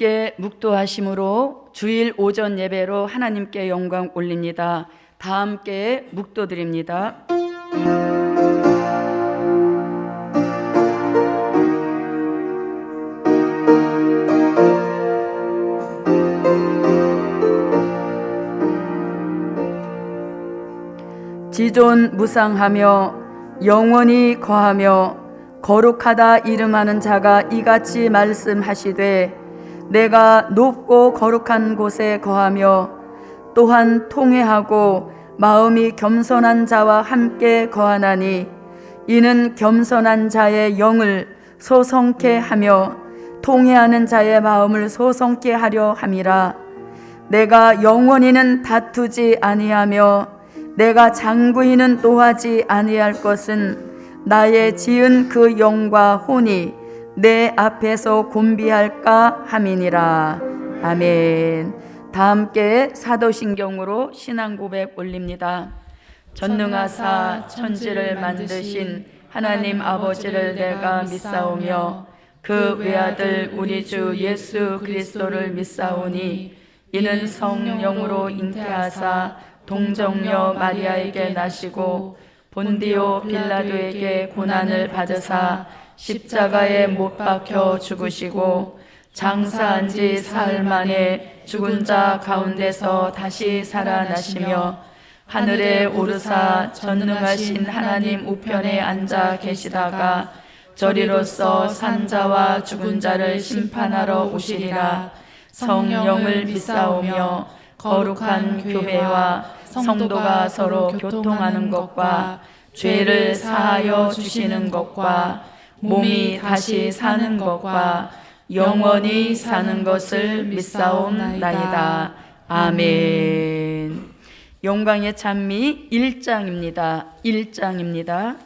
함께 묵도하심으로 주일 오전 예배로 하나님께 영광 올립니다. 다 함께 묵도드립니다. 지존 무상하며 영원히 거하며 거룩하다 이름하는 자가 이같이 말씀하시되 내가 높고 거룩한 곳에 거하며 또한 통회하고 마음이 겸손한 자와 함께 거하나니 이는 겸손한 자의 영을 소성케 하며 통회하는 자의 마음을 소성케 하려 함이라. 내가 영원히는 다투지 아니하며 내가 장구히는 노하지 아니할 것은 나의 지은 그 영과 혼이 내 앞에서 곤비할까 함이니라. 아멘. 다 함께 사도신경으로 신앙고백 올립니다. 전능하사 천지를 만드신 하나님 아버지를 내가 믿사오며 그 외아들 우리 주 예수 그리스도를 믿사오니 이는 성령으로 잉태하사 동정녀 마리아에게 나시고 본디오 빌라도에게 고난을 받으사 십자가에 못 박혀 죽으시고 장사한 지 사흘 만에 죽은 자 가운데서 다시 살아나시며 하늘에 오르사 전능하신 하나님 우편에 앉아 계시다가 저리로서 산 자와 죽은 자를 심판하러 오시리라. 성령을 믿사오며 거룩한 교회와 성도가 서로 교통하는 것과 죄를 사하여 주시는 것과 몸이 다시 사는 것과 영원히 사는 것을 믿사옵나이다. 아멘. 영광의 찬미 1장입니다. 1장입니다.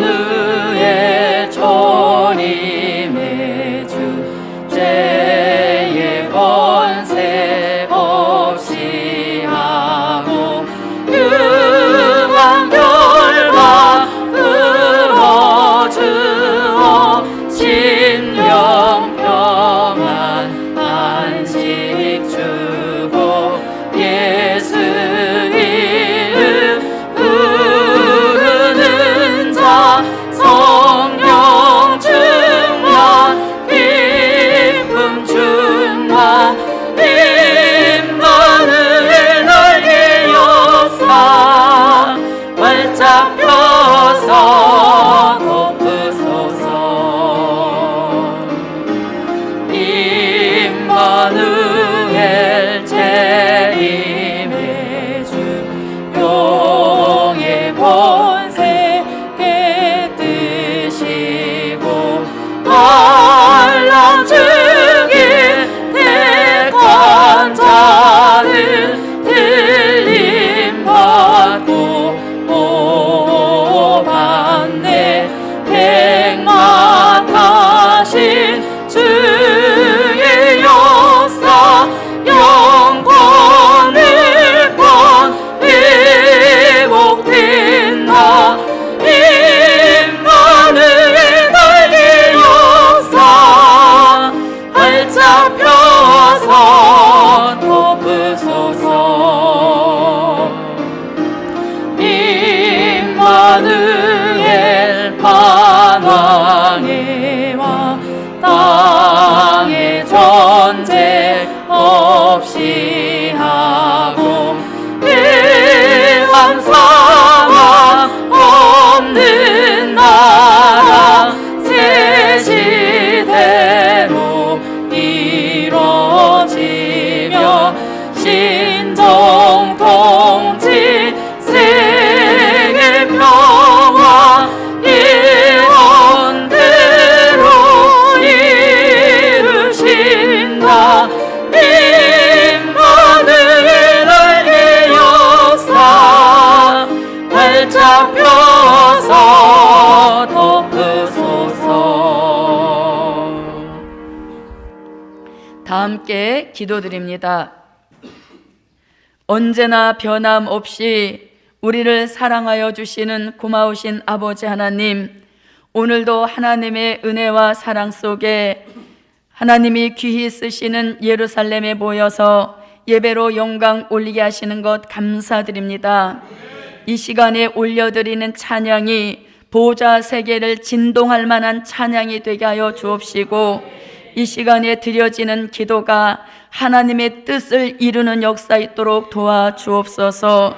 임마누엘 주님의 주 죄의 권세 없이 하고 흉한 결과 풀어주어 심령 평안 안식 주고 예수 이름 부르는 자 성령 충만 기쁨 충만 임마누엘 너희 역사 활짝 펴서 덮으소서. 임마누엘 재림의 주 용의 권세 깨뜨시고 환난 중에 택한 자를 들림 받고 보받네. 백마타신 주의 역사 영광을 권 회복된다. 임마누엘 너희 역사 활짝 펴서 덮으소서. 임마누엘 만왕의 왕 땅의 전쟁 없이 하고 대함사망 없는 나라 새 시대로 이뤄지며 신정 통치 세계 평화 예언대로 이루신다. 임마누엘 너희 역사 활짝 펴서 덮으소서. 함께 기도드립니다. 언제나 변함없이 우리를 사랑하여 주시는 고마우신 아버지 하나님, 오늘도 하나님의 은혜와 사랑 속에 하나님이 귀히 쓰시는 예루살렘에 모여서 예배로 영광 올리게 하시는 것 감사드립니다. 이 시간에 올려드리는 찬양이 보좌 세계를 진동할 만한 찬양이 되게 하여 주옵시고, 이 시간에 드려지는 기도가 하나님의 뜻을 이루는 역사 있도록 도와주옵소서.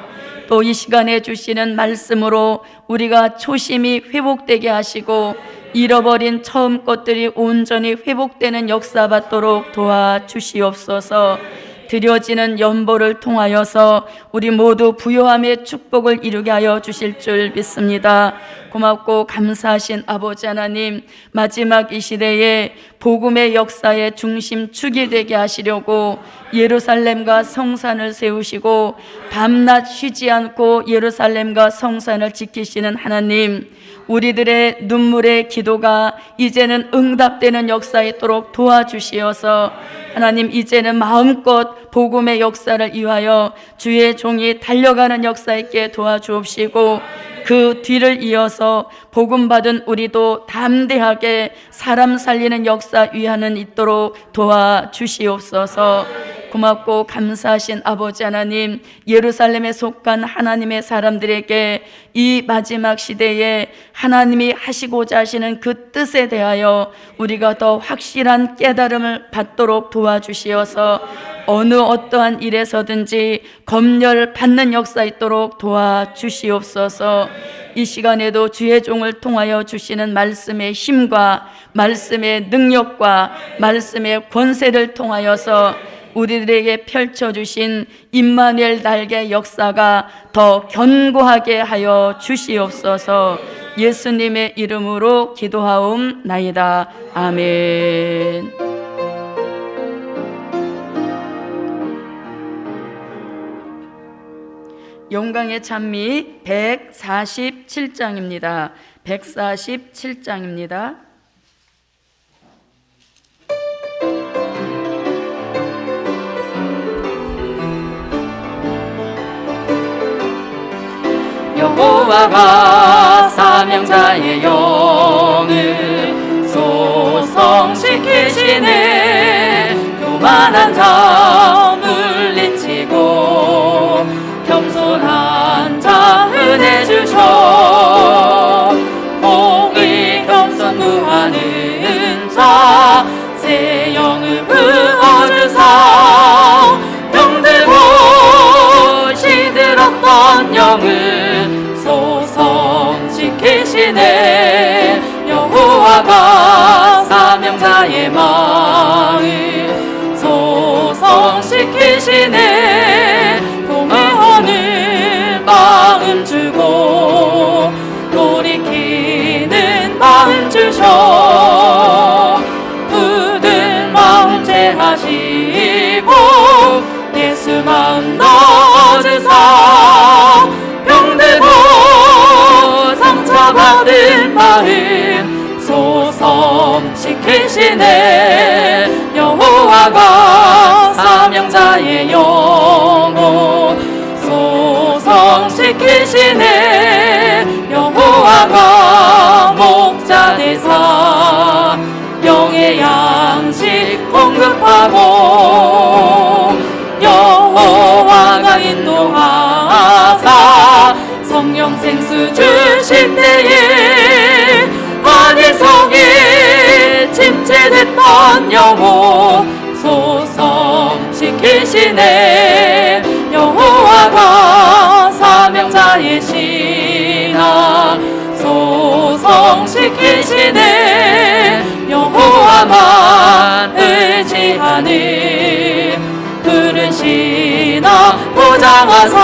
또 이 시간에 주시는 말씀으로 우리가 초심이 회복되게 하시고 잃어버린 처음 것들이 온전히 회복되는 역사 받도록 도와주시옵소서. 드려지는 연보를 통하여서 우리 모두 부요함의 축복을 이루게 하여 주실 줄 믿습니다. 고맙고 감사하신 아버지 하나님, 마지막 이 시대에 복음의 역사의 중심축이 되게 하시려고 예루살렘과 성산을 세우시고 밤낮 쉬지 않고 예루살렘과 성산을 지키시는 하나님, 우리들의 눈물의 기도가 이제는 응답되는 역사 있도록 도와주시어서 하나님, 이제는 마음껏 복음의 역사를 위하여 주의 종이 달려가는 역사 있게 도와주옵시고, 그 뒤를 이어서 복음 받은 우리도 담대하게 사람 살리는 역사 위하는 있도록 도와주시옵소서. 고맙고 감사하신 아버지 하나님, 예루살렘에 속한 하나님의 사람들에게 이 마지막 시대에 하나님이 하시고자 하시는 그 뜻에 대하여 우리가 더 확실한 깨달음을 받도록 도와주시어서 어느 어떠한 일에서든지 검열 받는 역사 있도록 도와주시옵소서. 이 시간에도 주의 종을 통하여 주시는 말씀의 힘과 말씀의 능력과 말씀의 권세를 통하여서 우리들에게 펼쳐주신 임마누엘 날개 역사가 더 견고하게 하여 주시옵소서. 예수님의 이름으로 기도하옵나이다. 아멘. 영광의 찬미 147장입니다. 147장입니다. 여호와가 사명자의 영을 소성시키시네. 교만한 자 물리치고 겸손한 자 은혜 주셔. 공의 겸손 구하는 자 새 영을 부어주사. 병들고 시들었던 영을 소성시키시네. 여호와가 사명자의 마음 소성시키시네. 동의하는 마음 주고 돌이키는 마음 주셔. 굳은 마음 제하시고 예수 마음 넣어주사. 병들고 상처받은 마음 소성시키시네. 여호와가 사명자의 영혼 소성시키시네. 여호와가 목자 되사 영의 양식 공급하고 여호와가 인도하사 성령 생수 주실 때에 안에성에 침체됐던 영혼 소성시키시네. 여호와가 사명자의 신앙 소성시키시네. 여호와만 의지하는 푸른 신앙 보장하사.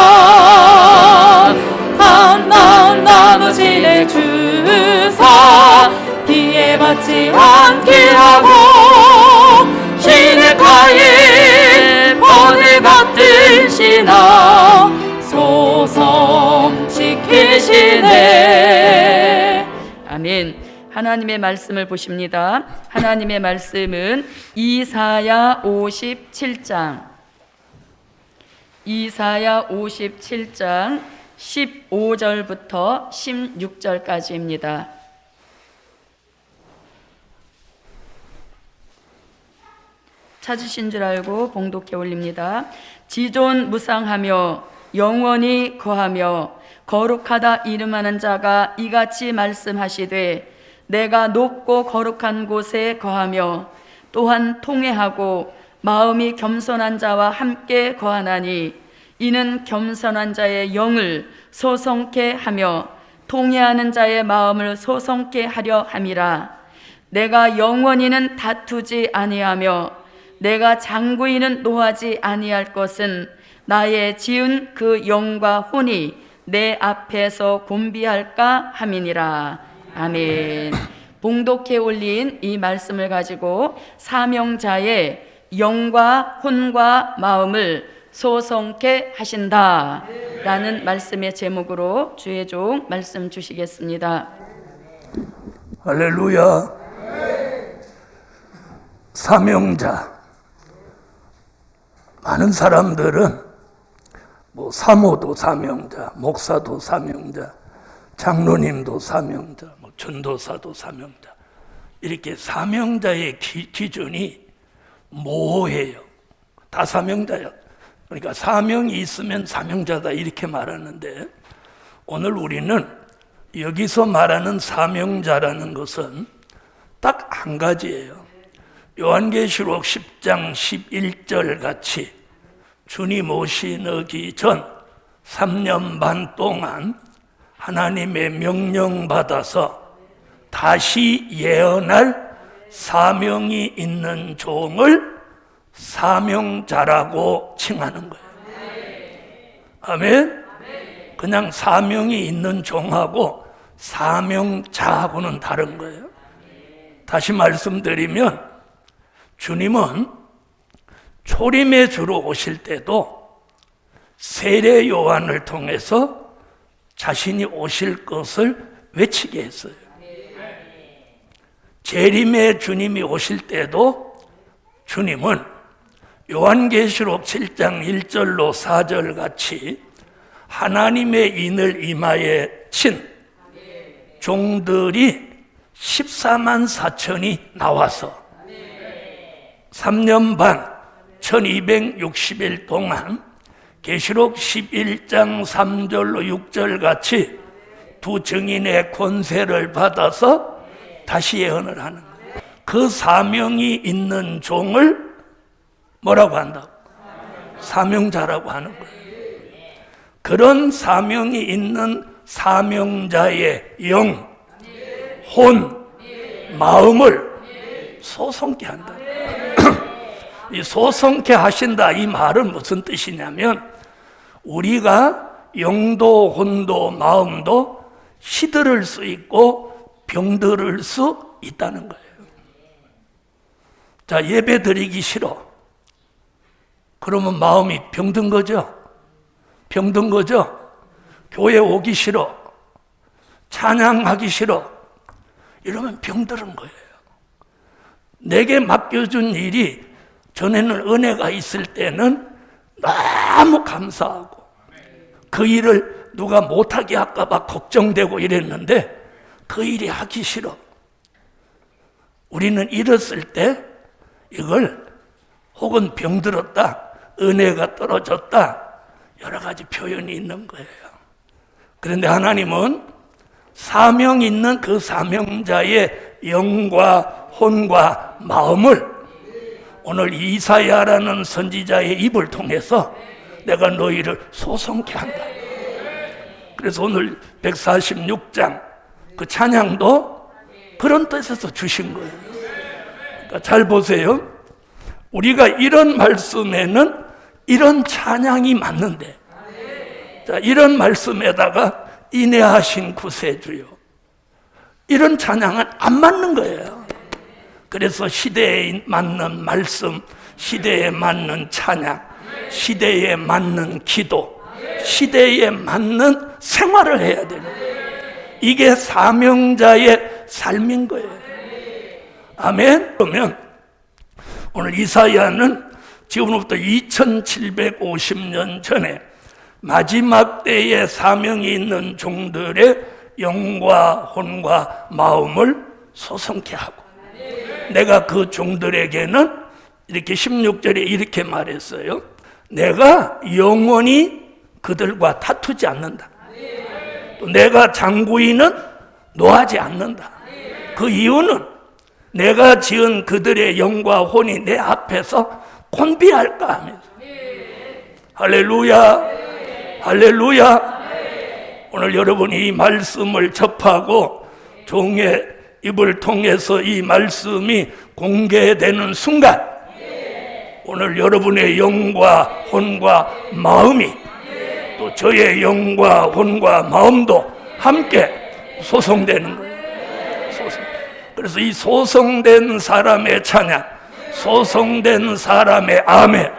감나은 나무 진액 주사 피해받지 않게 하고 시내가에 번을 같은 신앙 소성시키시네. 아멘. 하나님의 말씀을 보십니다. 하나님의 말씀은 이사야 57장 15절부터 16절까지입니다. 찾으신 줄 알고 봉독해 올립니다. 지존무상하며 영원히 거하며 거룩하다 이름하는 자가 이같이 말씀하시되 내가 높고 거룩한 곳에 거하며 또한 통회하고 마음이 겸손한 자와 함께 거하나니 이는 겸손한 자의 영을 소성케 하며 통회하는 자의 마음을 소성케 하려 함이라. 내가 영원히는 다투지 아니하며 내가 장구이는 노하지 아니할 것은 나의 지은 그 영과 혼이 내 앞에서 곤비할까 함이니라. 아멘. 봉독해 올린 이 말씀을 가지고 사명자의 영과 혼과 마음을 소성케 하신다 라는 말씀의 제목으로 주의 종 말씀 주시겠습니다. 할렐루야. 사명자. 많은 사람들은 사모도 사명자, 목사도 사명자, 장로님도 사명자, 전도사도 사명자, 이렇게 사명자의 기준이 모호해요. 다 사명자야. 그러니까 사명이 있으면 사명자다 이렇게 말하는데, 오늘 우리는 여기서 말하는 사명자라는 것은 딱 한 가지예요. 요한계시록 10장 11절 같이 주님 오시기 전 3년 반 동안 하나님의 명령 받아서 다시 예언할 사명이 있는 종을 사명자라고 칭하는 거예요. 아멘? 그냥 사명이 있는 종하고 사명자하고는 다른 거예요. 다시 말씀드리면 주님은 초림의 주로 오실 때도 세례 요한을 통해서 자신이 오실 것을 외치게 했어요. 재림의 주님이 오실 때도 주님은 요한계시록 7장 1절로 4절 같이 하나님의 인을 이마에 친 종들이 14만 4천이 나와서 3년 반 1260일 동안 계시록 11장 3절로 6절 같이 두 증인의 권세를 받아서 다시 예언을 하는 거예요. 그 사명이 있는 종을 뭐라고 한다고? 사명자라고 하는 거예요. 그런 사명이 있는 사명자의 영, 혼, 마음을 소성케 한다. 이 소성케 하신다 이 말은 무슨 뜻이냐면, 우리가 영도 혼도 마음도 시들을 수 있고 병들을 수 있다는 거예요. 자, 예배 드리기 싫어. 그러면 마음이 병든 거죠? 병든 거죠? 교회 오기 싫어. 찬양하기 싫어. 이러면 병들은 거예요. 내게 맡겨준 일이 전에는 은혜가 있을 때는 너무 감사하고 그 일을 누가 못하게 할까 봐 걱정되고 이랬는데 그 일이 하기 싫어. 우리는 잃었을 때 이걸 혹은 병들었다, 은혜가 떨어졌다, 여러 가지 표현이 있는 거예요. 그런데 하나님은 사명 있는 그 사명자의 영과 혼과 마음을 오늘 이사야라는 선지자의 입을 통해서 내가 너희를 소성케 한다. 그래서 오늘 146장 그 찬양도 그런 뜻에서 주신 거예요. 그러니까 잘 보세요. 우리가 이런 말씀에는 이런 찬양이 맞는데, 자, 이런 말씀에다가 인내하신 구세주요, 이런 찬양은 안 맞는 거예요. 그래서 시대에 맞는 말씀, 시대에 맞는 찬양, 시대에 맞는 기도, 시대에 맞는 생활을 해야 돼요. 이게 사명자의 삶인 거예요. 아멘. 그러면 오늘 이사야는 지금부터 2750년 전에 마지막 때에 사명이 있는 종들의 영과 혼과 마음을 소성케 하고, 내가 그 종들에게는 이렇게 16절에 이렇게 말했어요. 내가 영원히 그들과 다투지 않는다. 또 내가 장구인은 노하지 않는다. 그 이유는 내가 지은 그들의 영과 혼이 내 앞에서 곤비할까 하면서. 할렐루야, 할렐루야. 오늘 여러분이 이 말씀을 접하고 종의 입을 통해서 이 말씀이 공개되는 순간, 오늘 여러분의 영과 혼과 마음이 또 저의 영과 혼과 마음도 함께 소성되는 거예요. 그래서 이 소성된 사람의 찬양, 소성된 사람의 아멘,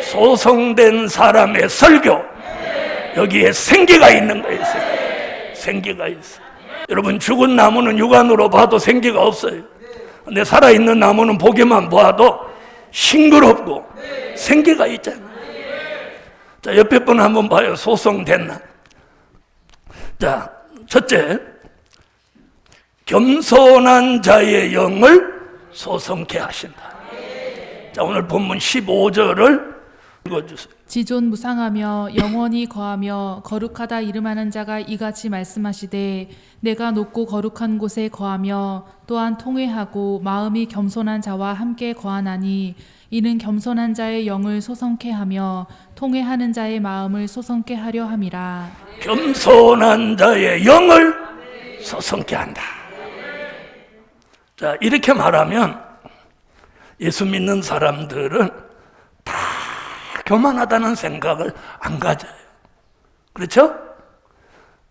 소성된 사람의 설교, 여기에 생기가 있는 거예요. 생기가 있어요. 여러분, 죽은 나무는 육안으로 봐도 생기가 없어요. 근데 살아있는 나무는 보기만 봐도 싱그럽고 생기가 있잖아요. 자, 옆에 분 한번 봐요. 소성된 나. 자, 첫째, 겸손한 자의 영을 소성케 하신다. 자, 오늘 본문 15절을 읽어주세요. 지존무상하며 영원히 거하며 거룩하다 이름하는 자가 이같이 말씀하시되, 내가 높고 거룩한 곳에 거하며 또한 통회하고 마음이 겸손한 자와 함께 거하나니, 이는 겸손한 자의 영을 소성케 하며 통회하는 자의 마음을 소성케 하려 함이라. 겸손한 자의 영을 소성케 한다. 자, 이렇게 말하면 예수 믿는 사람들은 다 교만하다는 생각을 안 가져요. 그렇죠?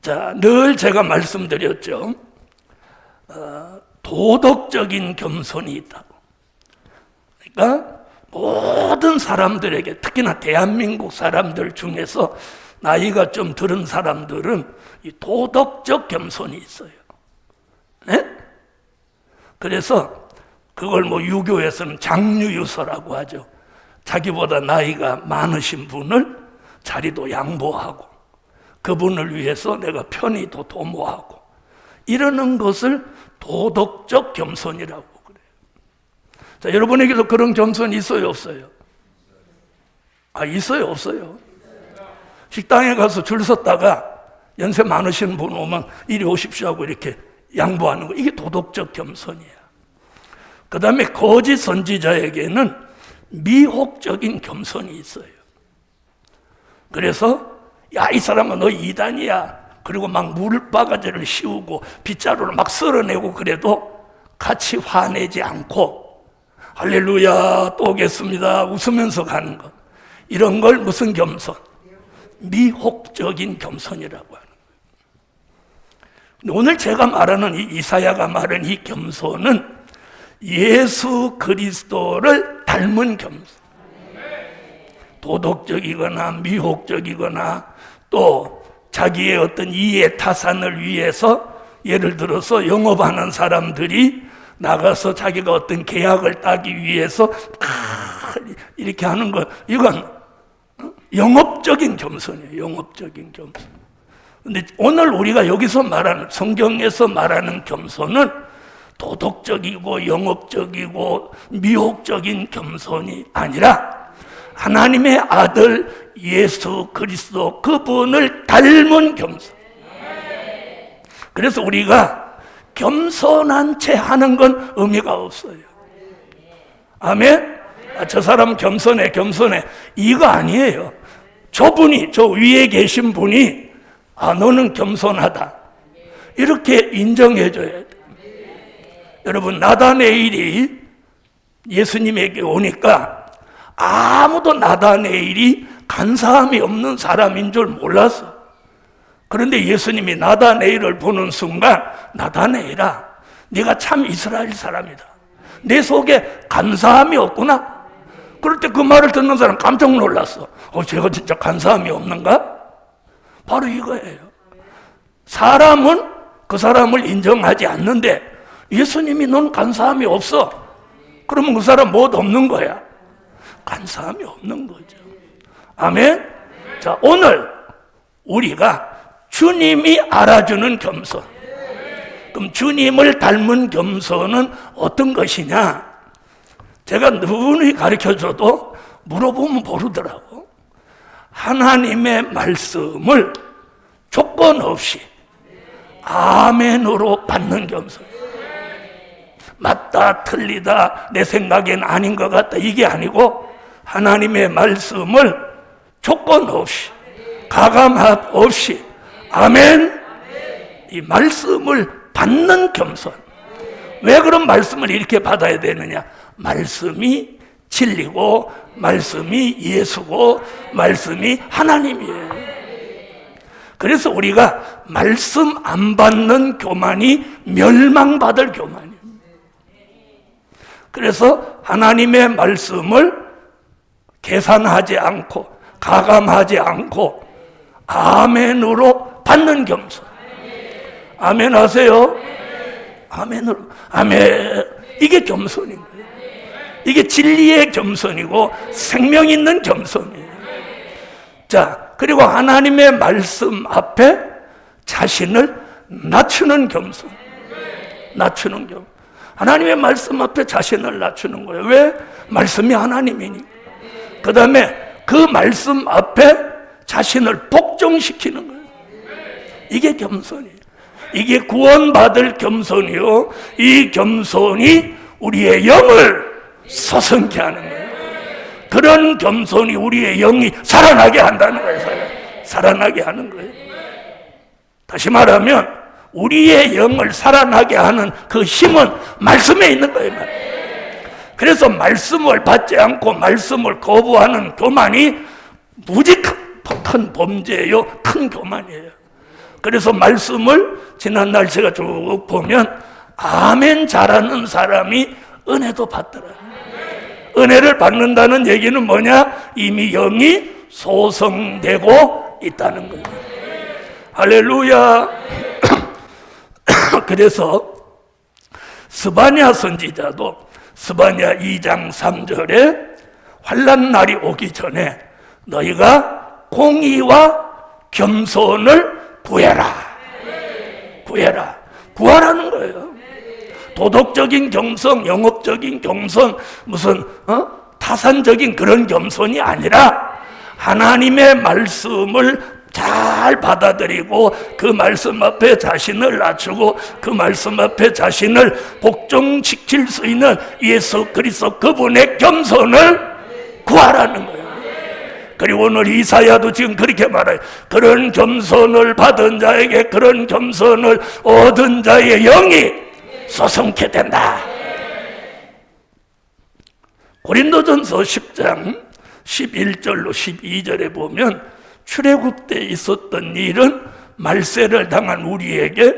자, 늘 제가 말씀드렸죠. 도덕적인 겸손이 있다고. 그러니까 모든 사람들에게, 특히나 대한민국 사람들 중에서 나이가 좀 들은 사람들은 이 도덕적 겸손이 있어요. 네? 그래서 그걸 뭐 유교에서는 장유유서라고 하죠. 자기보다 나이가 많으신 분을 자리도 양보하고 그분을 위해서 내가 편의도 도모하고 이러는 것을 도덕적 겸손이라고 그래요. 자, 여러분에게도 그런 겸손이 있어요, 없어요? 아, 있어요, 없어요? 식당에 가서 줄 섰다가 연세 많으신 분 오면 이리 오십시오 하고 이렇게 양보하는 거, 이게 도덕적 겸손이야. 그 다음에 거짓 선지자에게는 미혹적인 겸손이 있어요. 그래서 야, 이 사람은 너 이단이야. 그리고 막 물바가지를 씌우고 빗자루를 막 쓸어내고 그래도 같이 화내지 않고 할렐루야 또 오겠습니다 웃으면서 가는 것, 이런 걸 무슨 겸손? 미혹적인 겸손이라고 하는 거예요. 오늘 제가 말하는 이 이사야가 말하는 이 겸손은 예수 그리스도를 닮은 겸손. 도덕적이거나 미혹적이거나 또 자기의 어떤 이해 타산을 위해서, 예를 들어서 영업하는 사람들이 나가서 자기가 어떤 계약을 따기 위해서 이렇게 하는 거, 이건 영업적인 겸손이에요. 영업적인 겸손. 근데 오늘 우리가 여기서 말하는, 성경에서 말하는 겸손은 도덕적이고 영업적이고 미혹적인 겸손이 아니라 하나님의 아들 예수 그리스도 그분을 닮은 겸손. 그래서 우리가 겸손한 채 하는 건 의미가 없어요. 아멘? 아, 저 사람 겸손해 이거 아니에요. 저분이, 저 위에 계신 분이 아, 너는 겸손하다 이렇게 인정해 줘야 돼. 여러분, 나다네일이 예수님에게 오니까 아무도 나다네일이 간사함이 없는 사람인 줄 몰랐어. 그런데 예수님이 나다네일을 보는 순간, 나다네일아, 네가 참 이스라엘 사람이다. 내 속에 간사함이 없구나. 그럴 때 그 말을 듣는 사람 깜짝 놀랐어. 제가 진짜 간사함이 없는가? 바로 이거예요. 사람은 그 사람을 인정하지 않는데 예수님이 넌 간사함이 없어. 그러면 그 사람 못 없는 거야. 간사함이 없는 거죠. 아멘. 자, 오늘 우리가 주님이 알아주는 겸손. 그럼 주님을 닮은 겸손은 어떤 것이냐? 제가 누구니 가르쳐줘도 물어보면 모르더라고. 하나님의 말씀을 조건 없이 아멘으로 받는 겸손. 맞다, 틀리다, 내 생각엔 아닌 것 같다, 이게 아니고 하나님의 말씀을 조건 없이, 가감함 없이 아멘, 이 말씀을 받는 겸손. 왜 그런 말씀을 이렇게 받아야 되느냐? 말씀이 진리고 말씀이 예수고 말씀이 하나님이에요. 그래서 우리가 말씀 안 받는 교만이 멸망받을 교만이에요. 그래서 하나님의 말씀을 계산하지 않고 가감하지 않고 아멘으로 받는 겸손. 아멘 하세요. 아멘으로. 아멘. 이게 겸손인 거예요. 이게 진리의 겸손이고 생명 있는 겸손이에요. 자, 그리고 하나님의 말씀 앞에 자신을 낮추는 겸손. 낮추는 겸손. 하나님의 말씀 앞에 자신을 낮추는 거예요. 왜? 말씀이 하나님이니까. 그 다음에 그 말씀 앞에 자신을 복종시키는 거예요. 이게 겸손이에요. 이게 구원받을 겸손이요. 이 겸손이 우리의 영을 서성케 하는 거예요. 그런 겸손이 우리의 영이 살아나게 한다는 거예요. 살아나게 하는 거예요. 다시 말하면 우리의 영을 살아나게 하는 그 힘은 말씀에 있는 거예요. 그래서 말씀을 받지 않고 말씀을 거부하는 교만이 무지 큰 범죄예요. 큰 교만이에요. 그래서 말씀을 지난날 제가 쭉 보면 아멘 잘하는 사람이 은혜도 받더라. 은혜를 받는다는 얘기는 뭐냐? 이미 영이 소성되고 있다는 거예요. 할렐루야. 그래서 스바냐 선지자도 스바냐 2장 3절에 환난 날이 오기 전에 너희가 공의와 겸손을 구해라. 구해라. 구하라는 거예요. 도덕적인 겸손, 영업적인 겸손, 무슨 타산적인 그런 겸손이 아니라 하나님의 말씀을 잘 받아들이고 그 말씀 앞에 자신을 낮추고 그 말씀 앞에 자신을 복종시킬 수 있는 예수 그리스도 그분의 겸손을 구하라는 거예요. 그리고 오늘 이사야도 지금 그렇게 말해요. 그런 겸손을 받은 자에게 그런 겸손을 얻은 자의 영이 소성케 된다. 고린도전서 10장 11절로 12절에 보면 출애굽 때 있었던 일은 말세를 당한 우리에게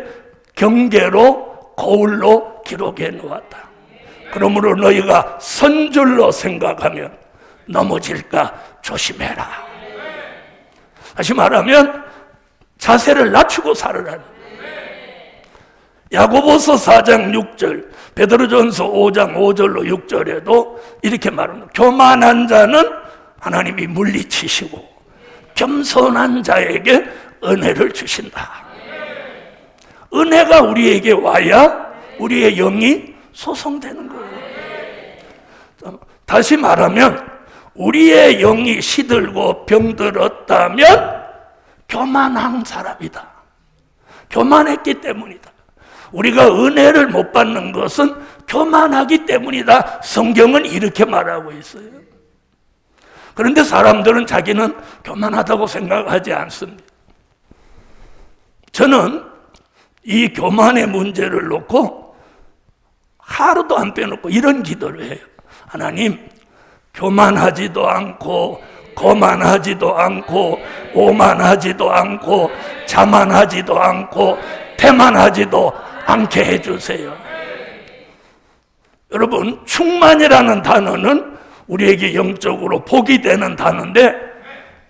경계로 거울로 기록해 놓았다. 그러므로 너희가 선줄로 생각하면 넘어질까 조심해라. 다시 말하면 자세를 낮추고 살으라는. 야고보서 4장 6절, 베드로전서 5장 5절로 6절에도 이렇게 말합니다. 교만한 자는 하나님이 물리치시고 겸손한 자에게 은혜를 주신다. 은혜가 우리에게 와야 우리의 영이 소성되는 거예요. 다시 말하면 우리의 영이 시들고 병들었다면 교만한 사람이다. 교만했기 때문이다. 우리가 은혜를 못 받는 것은 교만하기 때문이다. 성경은 이렇게 말하고 있어요. 그런데 사람들은 자기는 교만하다고 생각하지 않습니다. 저는 이 교만의 문제를 놓고 하루도 안 빼놓고 이런 기도를 해요. 하나님, 교만하지도 않고 거만하지도 않고 오만하지도 않고 자만하지도 않고 태만하지도 않게 해주세요. 여러분, 충만이라는 단어는 우리에게 영적으로 복이 되는 단어인데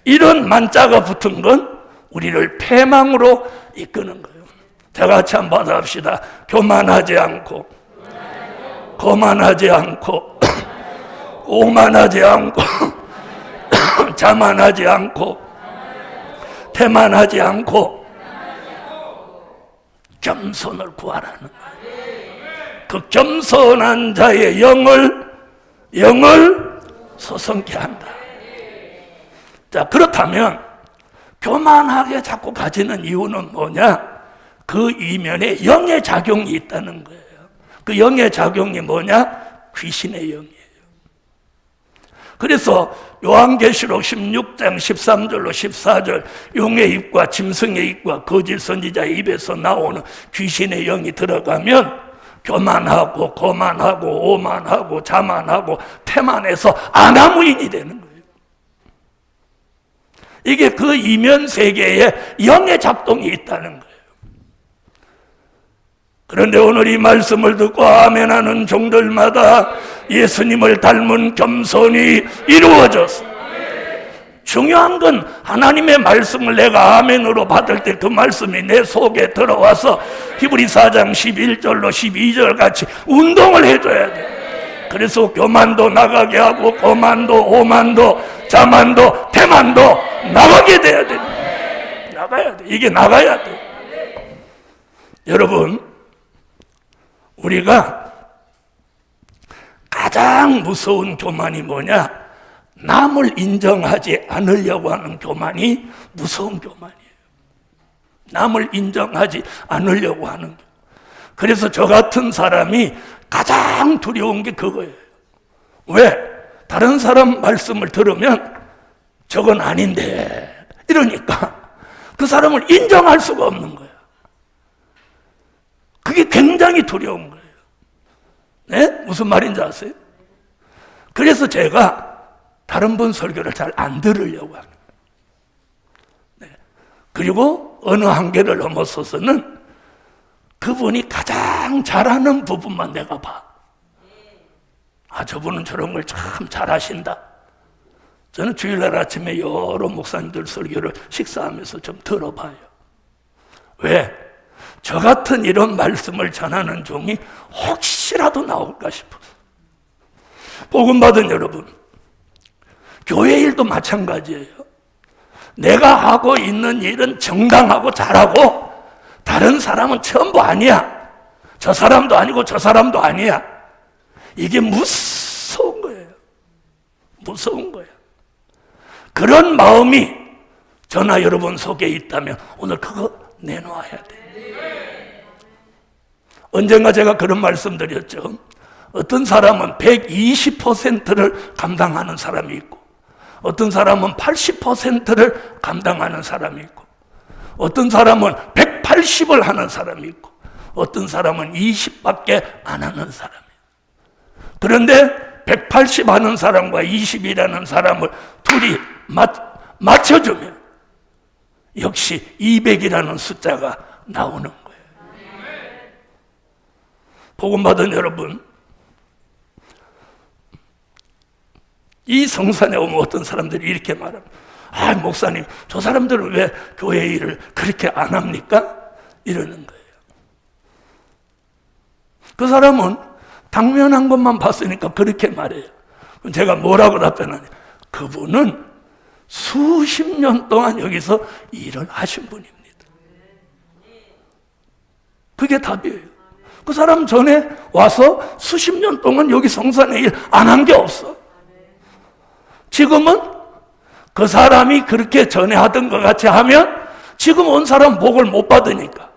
이런 만자가 붙은 건 우리를 패망으로 이끄는 거예요. 다 같이 한번 합시다. 교만하지 않고, 거만하지 않고, 오만하지 않고, 자만하지 않고, 태만하지 않고, 겸손을 구하라는 거예요. 그 겸손한 자의 영을 소성케 한다. 자, 그렇다면 교만하게 자꾸 가지는 이유는 뭐냐? 그 이면에 영의 작용이 있다는 거예요. 그 영의 작용이 뭐냐? 귀신의 영이에요. 그래서 요한계시록 16장 13절로 14절 용의 입과 짐승의 입과 거짓 선지자의 입에서 나오는 귀신의 영이 들어가면 교만하고 거만하고 오만하고 자만하고 태만해서 아나무인이 되는 거예요. 이게 그 이면 세계에 영의 작동이 있다는 거예요. 그런데 오늘 이 말씀을 듣고 아멘하는 종들마다 예수님을 닮은 겸손이 이루어졌어. 중요한 건 하나님의 말씀을 내가 아멘으로 받을 때 그 말씀이 내 속에 들어와서 히브리서 4장 11절로 12절 같이 운동을 해줘야 돼. 그래서 교만도 나가게 하고 거만도 오만도 자만도 태만도 나가게 돼야 돼. 나가야 돼. 이게 나가야 돼. 여러분, 우리가 가장 무서운 교만이 뭐냐? 남을 인정하지 않으려고 하는 교만이 무서운 교만이에요. 남을 인정하지 않으려고 하는 거. 그래서 저 같은 사람이 가장 두려운 게 그거예요. 왜? 다른 사람 말씀을 들으면 저건 아닌데 이러니까 그 사람을 인정할 수가 없는 거예요. 그게 굉장히 두려운 거예요. 네? 무슨 말인지 아세요? 그래서 제가 다른 분 설교를 잘 안 들으려고 합니다. 네. 그리고 어느 한계를 넘어서서는 그분이 가장 잘하는 부분만 내가 봐. 아, 저분은 저런 걸 참 잘하신다. 저는 주일날 아침에 여러 목사님들 설교를 식사하면서 좀 들어봐요. 왜? 저 같은 이런 말씀을 전하는 종이 혹시라도 나올까 싶어서. 복음받은 여러분, 교회 일도 마찬가지예요. 내가 하고 있는 일은 정당하고 잘하고 다른 사람은 전부 아니야. 저 사람도 아니고 저 사람도 아니야. 이게 무서운 거예요. 무서운 거예요. 그런 마음이 저나 여러분 속에 있다면 오늘 그거 내놓아야 돼. 언젠가 제가 그런 말씀 드렸죠. 어떤 사람은 120%를 감당하는 사람이 있고 어떤 사람은 80%를 감당하는 사람이 있고 어떤 사람은 180을 하는 사람이 있고 어떤 사람은 20밖에 안 하는 사람이에요. 그런데 180 하는 사람과 20이라는 사람을 둘이 맞춰주면 역시 200이라는 숫자가 나오는 거예요. 복음받은 여러분, 이 성산에 오면 어떤 사람들이 이렇게 말합니다. 아, 목사님, 저 사람들은 왜 교회 일을 그렇게 안 합니까? 이러는 거예요. 그 사람은 당면한 것만 봤으니까 그렇게 말해요. 제가 뭐라고 답변하냐? 그분은 수십 년 동안 여기서 일을 하신 분입니다. 그게 답이에요. 그 사람 전에 와서 수십 년 동안 여기 성산에 일 안 한 게 없어. 지금은 그 사람이 그렇게 전에 하던 것 같이 하면 지금 온 사람 복을 못 받으니까.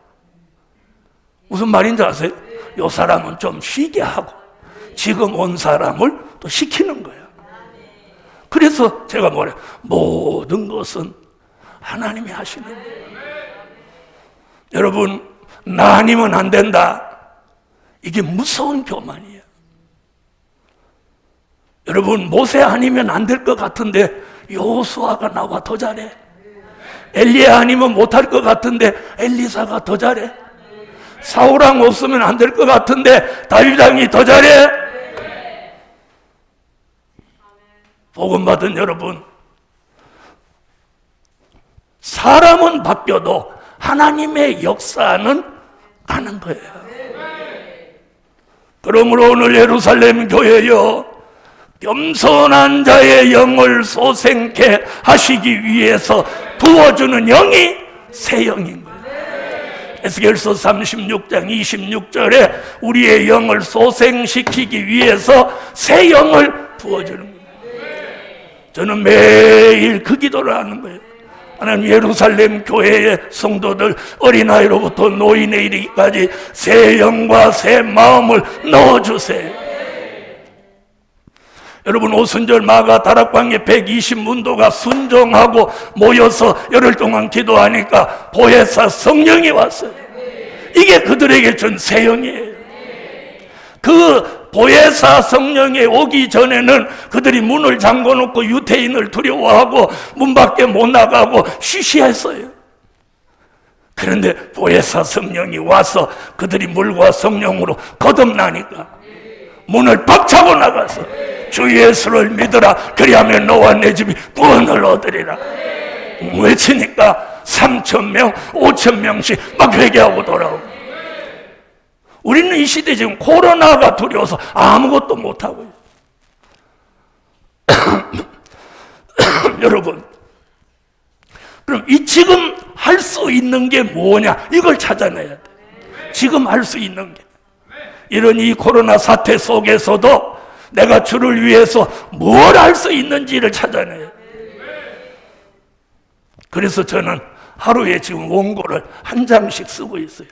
무슨 말인지 아세요? 요 사람은 좀 쉬게 하고 지금 온 사람을 또 시키는 거야. 그래서 제가 뭐래요? 모든 것은 하나님이 하시는 거예요. 여러분, 나 아니면 안 된다. 이게 무서운 교만이에요. 여러분, 모세 아니면 안 될 것 같은데 여호수아가 나와 더 잘해. 엘리야 아니면 못할 것 같은데 엘리사가 더 잘해. 사울왕 없으면 안 될 것 같은데 다윗왕이 더 잘해. 복음받은 여러분, 사람은 바뀌어도 하나님의 역사는 없다는 거예요. 그러므로 오늘 예루살렘 교회여, 겸손한 자의 영을 소생케 하시기 위해서 부어주는 영이 새 영인 거예요. 에스겔서 36장 26절에 우리의 영을 소생시키기 위해서 새 영을 부어주는 거예요. 저는 매일 그 기도를 하는 거예요. 하나님, 예루살렘 교회의 성도들, 어린아이로부터 노인에 이르기까지 새 영과 새 마음을 넣어주세요. 여러분, 오순절 마가 다락방에 120문도가 순종하고 모여서 열흘 동안 기도하니까 보혜사 성령이 왔어요. 이게 그들에게 준 새 영이에요. 그 보혜사 성령이 오기 전에는 그들이 문을 잠궈놓고 유태인을 두려워하고 문 밖에 못 나가고 쉬쉬했어요. 그런데 보혜사 성령이 와서 그들이 물과 성령으로 거듭나니까 문을 박차고 나가서 주 예수를 믿으라, 그리하면 너와 내 집이 구원을 얻으리라 외치니까 3,000명, 5,000명씩 막 회개하고 돌아오고. 우리는 이 시대에 지금 코로나가 두려워서 아무것도 못하고 여러분, 그럼 이 지금 할 수 있는 게 뭐냐, 이걸 찾아내야 돼. 지금 할 수 있는 게, 이런 이 코로나 사태 속에서도 내가 주를 위해서 뭘 할 수 있는지를 찾아내야 돼. 그래서 저는 하루에 지금 원고를 한 장씩 쓰고 있어요.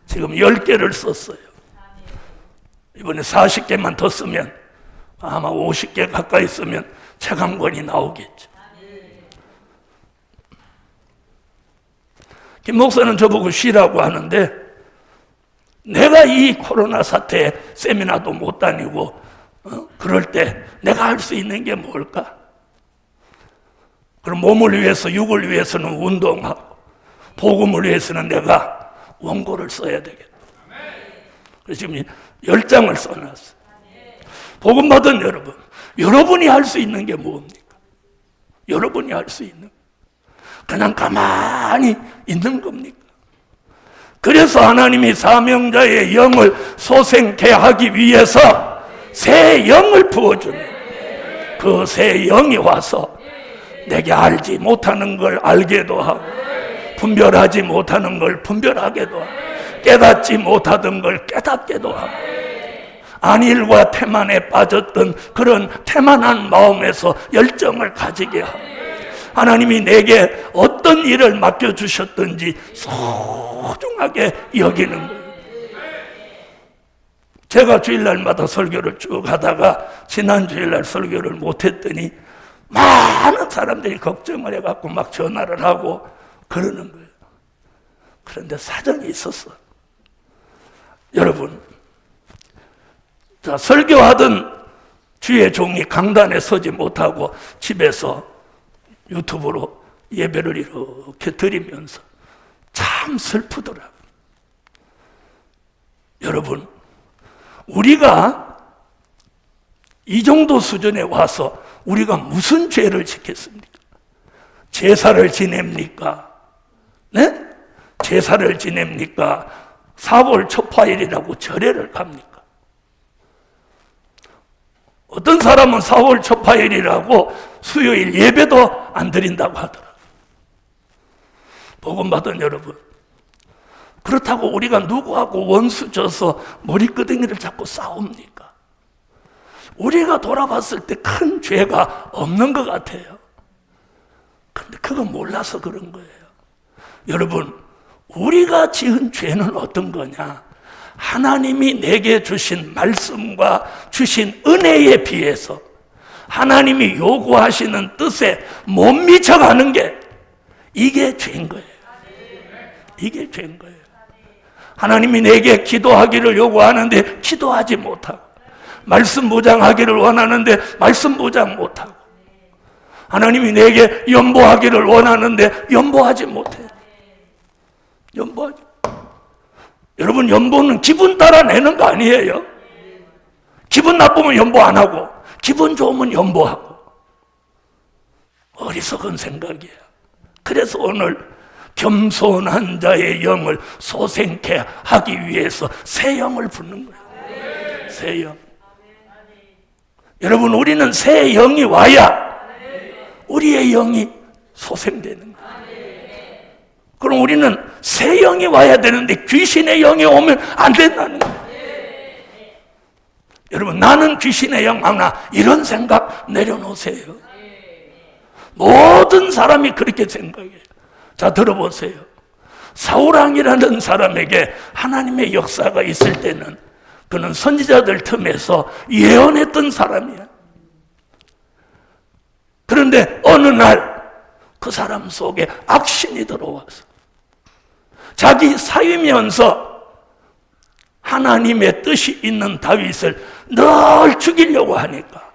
지금 10개를 썼어요. 이번에 40개만 더 쓰면 아마 50개 가까이 쓰면 책 한 권이 나오겠죠. 김 목사는 저보고 쉬라고 하는데, 내가 이 코로나 사태에 세미나도 못 다니고 그럴 때 내가 할 수 있는 게 뭘까? 그럼 몸을 위해서, 육을 위해서는 운동하고, 복음을 위해서는 내가 원고를 써야 되겠다. 그래서 지금 10장을 써놨어요. 복음 받은 여러분, 여러분이 할 수 있는 게 뭡니까? 여러분이 할 수 있는, 그냥 가만히 있는 겁니까? 그래서 하나님이 사명자의 영을 소생케 하기 위해서 새 영을 부어주는, 그 새 영이 와서 내게 알지 못하는 걸 알게도 하고, 분별하지 못하는 걸 분별하게도 하고, 깨닫지 못하던 걸 깨닫게도 하고, 안일과 태만에 빠졌던 그런 태만한 마음에서 열정을 가지게 하고, 하나님이 내게 어떤 일을 맡겨주셨든지 소중하게 여기는 거예요. 제가 주일날마다 설교를 쭉 하다가 지난 주일날 설교를 못했더니 많은 사람들이 걱정을 해갖고 막 전화를 하고 그러는 거예요. 그런데 사정이 있었어. 여러분, 자, 설교하던 주의 종이 강단에 서지 못하고 집에서 유튜브로 예배를 이렇게 드리면서 참 슬프더라고요. 여러분, 우리가 이 정도 수준에 와서 우리가 무슨 죄를 지켰습니까? 제사를 지냅니까? 네? 제사를 지냅니까? 4월 초파일이라고 절에를 갑니까? 어떤 사람은 4월 초파일이라고 수요일 예배도 안 드린다고 하더라고요. 복음 받은 여러분, 그렇다고 우리가 누구하고 원수 져서 머리끄댕이를 잡고 싸웁니까? 우리가 돌아봤을 때 큰 죄가 없는 것 같아요. 근데 그거 몰라서 그런 거예요. 여러분, 우리가 지은 죄는 어떤 거냐? 하나님이 내게 주신 말씀과 주신 은혜에 비해서 하나님이 요구하시는 뜻에 못 미쳐가는 게, 이게 죄인 거예요. 이게 죄인 거예요. 하나님이 내게 기도하기를 요구하는데 기도하지 못하고, 말씀 무장하기를 원하는데 말씀 무장 못하고, 하나님이 내게 연보하기를 원하는데 연보하지 못해. 연보하지. 여러분, 연보는 기분 따라 내는 거 아니에요. 기분 나쁘면 연보 안 하고, 기분 좋으면 연보하고. 어리석은 생각이에요. 그래서 오늘 겸손한 자의 영을 소생케 하기 위해서 새 영을 붓는 거예요. 새 영. 여러분, 우리는 새 영이 와야 우리의 영이 소생되는 거예요. 그럼 우리는 새 영이 와야 되는데 귀신의 영이 오면 안 된다는 거예요. 여러분, 나는 귀신의 영 하나, 이런 생각 내려놓으세요. 모든 사람이 그렇게 생각해요. 자, 들어보세요. 사울왕이라는 사람에게 하나님의 역사가 있을 때는 그는 선지자들 틈에서 예언했던 사람이야. 그런데 어느 날 그 사람 속에 악신이 들어와서 자기 사위면서 하나님의 뜻이 있는 다윗을 늘 죽이려고 하니까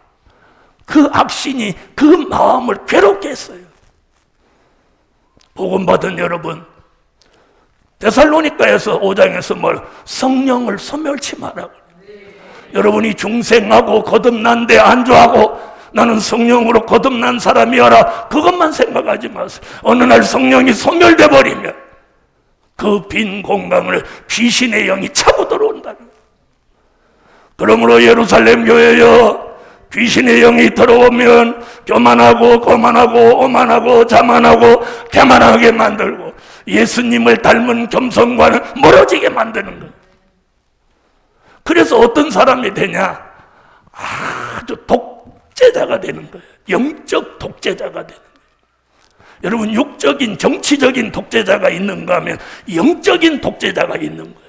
그 악신이 그 마음을 괴롭게 했어요. 복음받은 여러분, 데살로니가에서 5장에서 뭘 성령을 소멸치 마라. 여러분이 중생하고 거듭난데 안주하고 나는 성령으로 거듭난 사람이어라, 그것만 생각하지 마세요. 어느 날 성령이 소멸돼 버리면 그 빈 공간을 귀신의 영이 차고 들어온다는 거예요. 그러므로 예루살렘 교회여, 귀신의 영이 들어오면 교만하고 거만하고 오만하고 자만하고 태만하게 만들고 예수님을 닮은 겸손과는 멀어지게 만드는 거예요. 그래서 어떤 사람이 되냐? 아주 독재자가 되는 거예요. 영적 독재자가 되는 거예요. 여러분, 육적인 정치적인 독재자가 있는가 하면 영적인 독재자가 있는 거예요.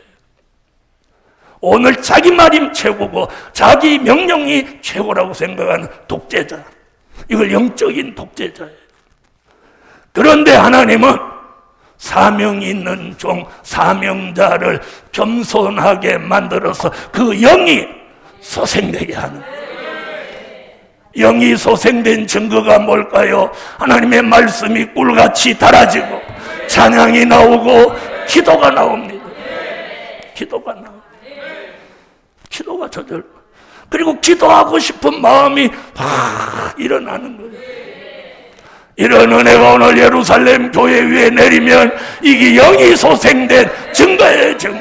오늘 자기 말이 최고고 자기 명령이 최고라고 생각하는 독재자, 이걸 영적인 독재자예요. 그런데 하나님은 사명이 있는 종, 사명자를 겸손하게 만들어서 그 영이 소생되게 하는 거예요. 영이 소생된 증거가 뭘까요? 하나님의 말씀이 꿀같이 달아지고 찬양이 나오고 기도가 나옵니다. 기도가 나옵니다. 기도가 저절로. 그리고 기도하고 싶은 마음이 막 일어나는 거예요. 이런 은혜가 오늘 예루살렘 교회 위에 내리면 이게 영이 소생된 증거예요. 증거.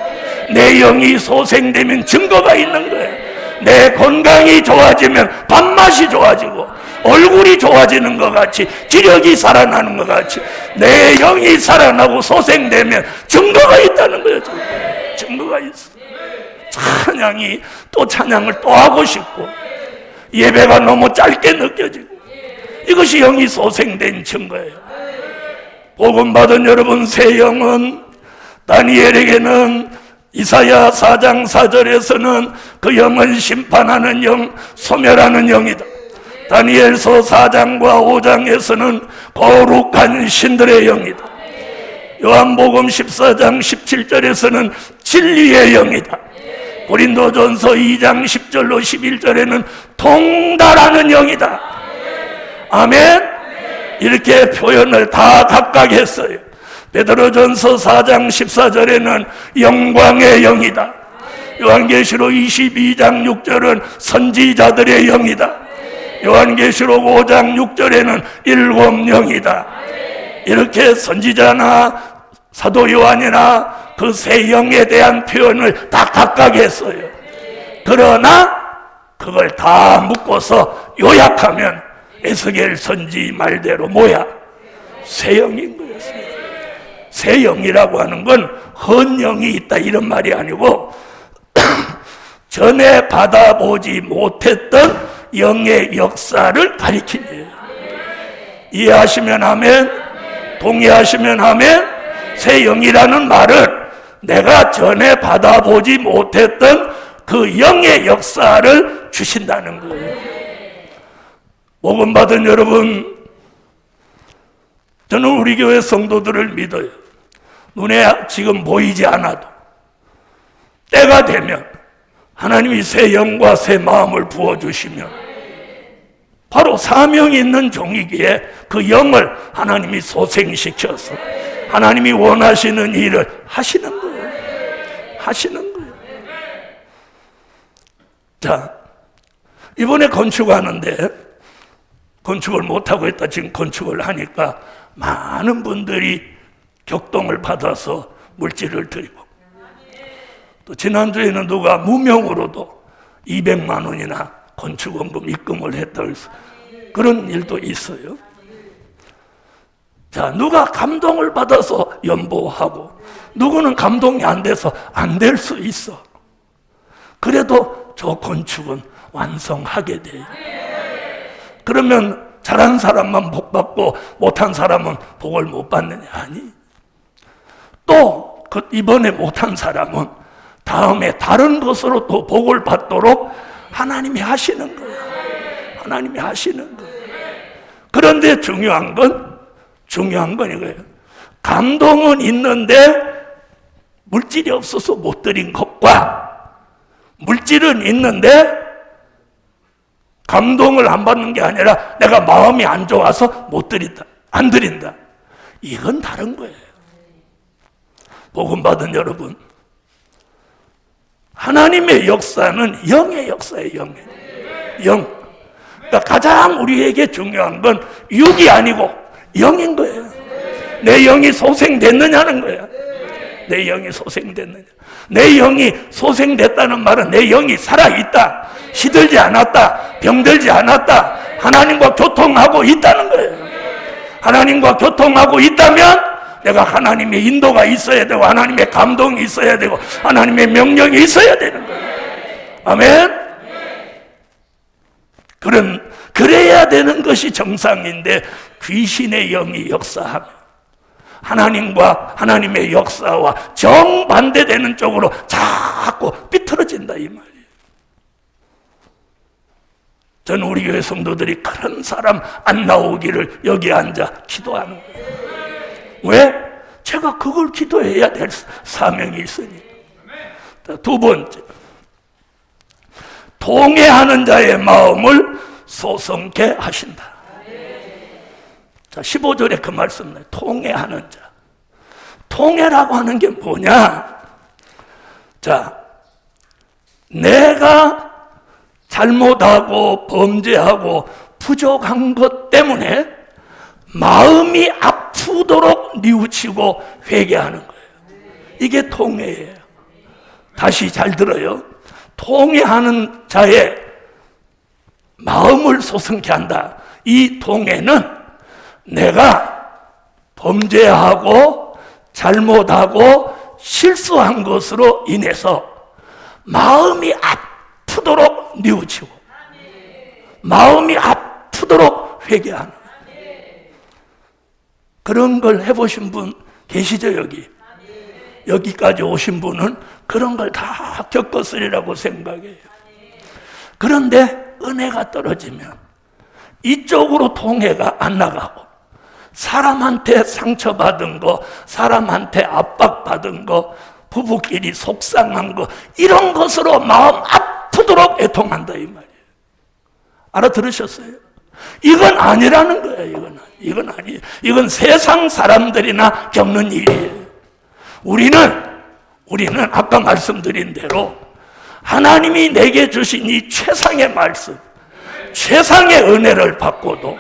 내 영이 소생되면 증거가 있는 거예요. 내 건강이 좋아지면 밥맛이 좋아지고 얼굴이 좋아지는 것 같이 기력이 살아나는 것 같이 내 영이 살아나고 소생되면 증거가 있다는 거예요. 증거가 있어. 찬양이 또 찬양을 또 하고 싶고 예배가 너무 짧게 느껴지고 이것이 영이 소생된 증거예요. 복음 받은 여러분, 새 영은 다니엘에게는 이사야 4장 4절에서는 그 영은 심판하는 영, 소멸하는 영이다. 다니엘서 4장과 5장에서는 거룩한 신들의 영이다. 요한복음 14장 17절에서는 진리의 영이다. 고린도전서 2장 10절로 11절에는 통달하는 영이다. 아멘. 이렇게 표현을 다 각각 했어요. 베드로전서 4장 14절에는 영광의 영이다. 요한계시록 22장 6절은 선지자들의 영이다. 요한계시록 5장 6절에는 일곱 영이다. 이렇게 선지자나 사도 요한이나 그 세 영에 대한 표현을 다 각각 했어요. 그러나 그걸 다 묶어서 요약하면 에스겔 선지 말대로 뭐야? 새 영인 거예요. 새 영이라고 하는 건 헌영이 있다 이런 말이 아니고 전에 받아보지 못했던 영의 역사를 가리키네요. 이해하시면 아멘, 동의하시면 아멘. 새 영이라는 말은 내가 전에 받아보지 못했던 그 영의 역사를 주신다는 거예요. 복음 받은 여러분, 저는 우리 교회 성도들을 믿어요. 눈에 지금 보이지 않아도 때가 되면 하나님이 새 영과 새 마음을 부어주시면 바로 사명이 있는 종이기에 그 영을 하나님이 소생시켜서 하나님이 원하시는 일을 하시는 거예요. 하시는 거예요. 자, 이번에 건축하는데 건축을 못하고 있다 지금 건축을 하니까 많은 분들이 격동을 받아서 물질을 드리고, 또 지난주에는 누가 무명으로도 200만 원이나 건축원금 입금을 했다 해서 그런 일도 있어요. 자, 누가 감동을 받아서 연보하고, 누구는 감동이 안 돼서 안 될 수 있어. 그래도 저 건축은 완성하게 돼요. 그러면 잘한 사람만 복 받고 못한 사람은 복을 못 받느냐? 아니. 또 이번에 못한 사람은 다음에 다른 것으로 또 복을 받도록 하나님이 하시는 거예요. 하나님이 하시는 거예요. 그런데 중요한 건 이거예요. 감동은 있는데 물질이 없어서 못 드린 것과, 물질은 있는데 감동을 안 받는 게 아니라 내가 마음이 안 좋아서 못 드린다, 안 드린다. 이건 다른 거예요. 복음 받은 여러분, 하나님의 역사는 영의 역사예요. 영. 그러니까 가장 우리에게 중요한 건 육이 아니고 영인 거예요. 내 영이 소생됐느냐는 거예요. 내 영이 소생됐느냐. 내 영이 소생됐다는 말은 내 영이 살아있다, 시들지 않았다, 병들지 않았다, 하나님과 교통하고 있다는 거예요. 하나님과 교통하고 있다면 내가 하나님의 인도가 있어야 되고, 하나님의 감동이 있어야 되고, 하나님의 명령이 있어야 되는 거예요. 아멘? 그래야 되는 것이 정상인데, 귀신의 영이 역사하며 하나님과 하나님의 역사와 정반대되는 쪽으로 자꾸 삐뚤어진다 이 말이에요. 저는 우리 교회 성도들이 그런 사람 안 나오기를 여기 앉아 기도하는 거예요. 왜? 제가 그걸 기도해야 될 사명이 있으니까. 두 번째, 통회하는 자의 마음을 소성케 하신다. 자, 15절에 그 말씀 나요. 통회하는 자. 통회라고 하는 게 뭐냐? 자, 내가 잘못하고 범죄하고 부족한 것 때문에 마음이 아프도록 뉘우치고 회개하는 거예요. 이게 통회예요. 다시 잘 들어요. 통회하는 자의 마음을 소성케 한다. 이 통회는 내가 범죄하고 잘못하고 실수한 것으로 인해서 마음이 아프도록 뉘우치고, 마음이 아프도록 회개하는, 그런 걸 해보신 분 계시죠? 여기까지 오신 분은 그런 걸 다 겪었으리라고 생각해요. 그런데 은혜가 떨어지면 이쪽으로 통해가 안 나가고, 사람한테 상처받은 거, 사람한테 압박받은 거, 부부끼리 속상한 거, 이런 것으로 마음 아프도록 애통한다 이 말이에요. 알아들으셨어요? 이건 아니라는 거예요. 이건 아니에요. 이건 세상 사람들이나 겪는 일이에요. 우리는 아까 말씀드린 대로 하나님이 내게 주신 이 최상의 말씀, 최상의 은혜를 받고도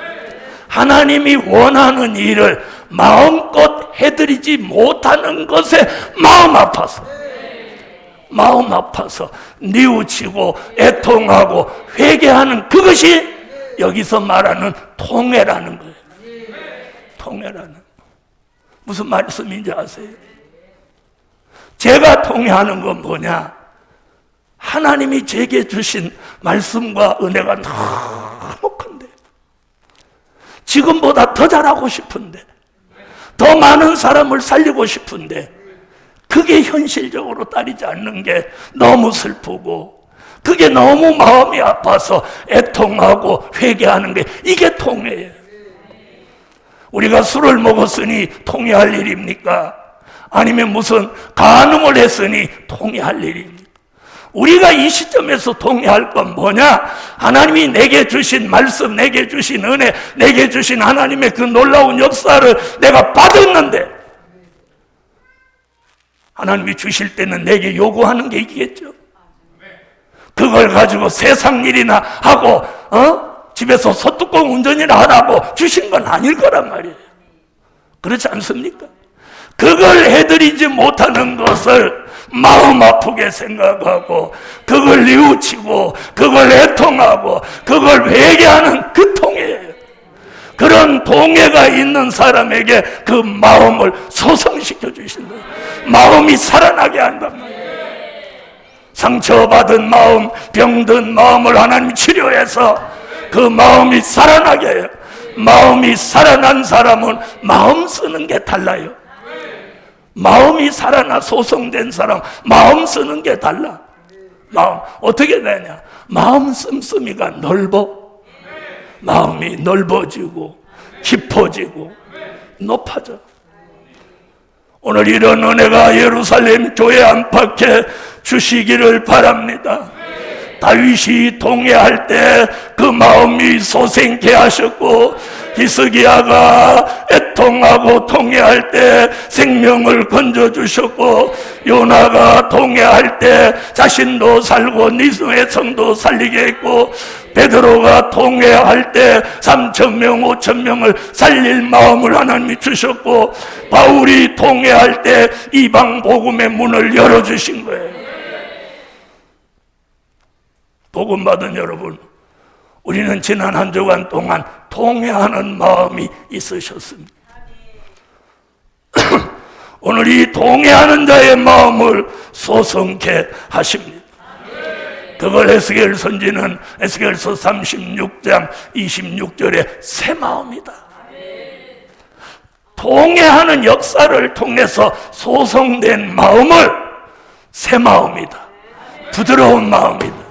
하나님이 원하는 일을 마음껏 해드리지 못하는 것에 마음 아파서 뉘우치고 애통하고 회개하는, 그것이 여기서 말하는 통회라는 거예요. 통회라는. 무슨 말씀인지 아세요? 제가 통회하는 건 뭐냐? 하나님이 제게 주신 말씀과 은혜가 너무 큰데, 지금보다 더 잘하고 싶은데, 더 많은 사람을 살리고 싶은데, 그게 현실적으로 따르지 않는 게 너무 슬프고, 그게 너무 마음이 아파서 애통하고 회개하는 게, 이게 통회예요. 우리가 술을 먹었으니 통회할 일입니까? 아니면 무슨 간음을 했으니 통회할 일입니까? 우리가 이 시점에서 통회할 건 뭐냐? 하나님이 내게 주신 말씀, 내게 주신 은혜, 내게 주신 하나님의 그 놀라운 역사를 내가 받았는데, 하나님이 주실 때는 내게 요구하는 게 있겠죠. 그걸 가지고 세상 일이나 하고 집에서 소뚜껑 운전이나 하라고 주신 건 아닐 거란 말이에요. 그렇지 않습니까? 그걸 해드리지 못하는 것을 마음 아프게 생각하고 그걸 뉘우치고 그걸 애통하고 그걸 회개하는 그 통해예요. 그런 동해가 있는 사람에게 그 마음을 소성시켜 주신다. 마음이 살아나게 한답니다. 상처받은 마음, 병든 마음을 하나님이 치료해서 그 마음이 살아나게 해요. 마음이 살아난 사람은 마음 쓰는 게 달라요. 마음이 살아나 소성된 사람 마음 쓰는 게 달라. 마음 어떻게 되냐? 마음 씀씀이가 넓어. 마음이 넓어지고 깊어지고 높아져. 오늘 이런 은혜가 예루살렘 교회 안팎에 주시기를 바랍니다. 다윗이 동해할 때 그 마음이 소생케 하셨고, 히스기야가 애통하고 통해할 때 생명을 건져주셨고, 요나가 통해할 때 자신도 살고 니느웨 성도 살리게 했고, 베드로가 통해할 때 3,000명 5,000명을 살릴 마음을 하나님이 주셨고, 바울이 통해할 때 이방 복음의 문을 열어주신 거예요. 복음 받은 여러분, 우리는 지난 한 주간 동안 통회하는 마음이 있으셨습니다. 오늘 이 통회하는 자의 마음을 소성케 하십니다. 그걸 에스겔 선지는 에스겔서 36장 26절에 새 마음이다. 통회하는 역사를 통해서 소성된 마음을 새 마음이다. 부드러운 마음이다.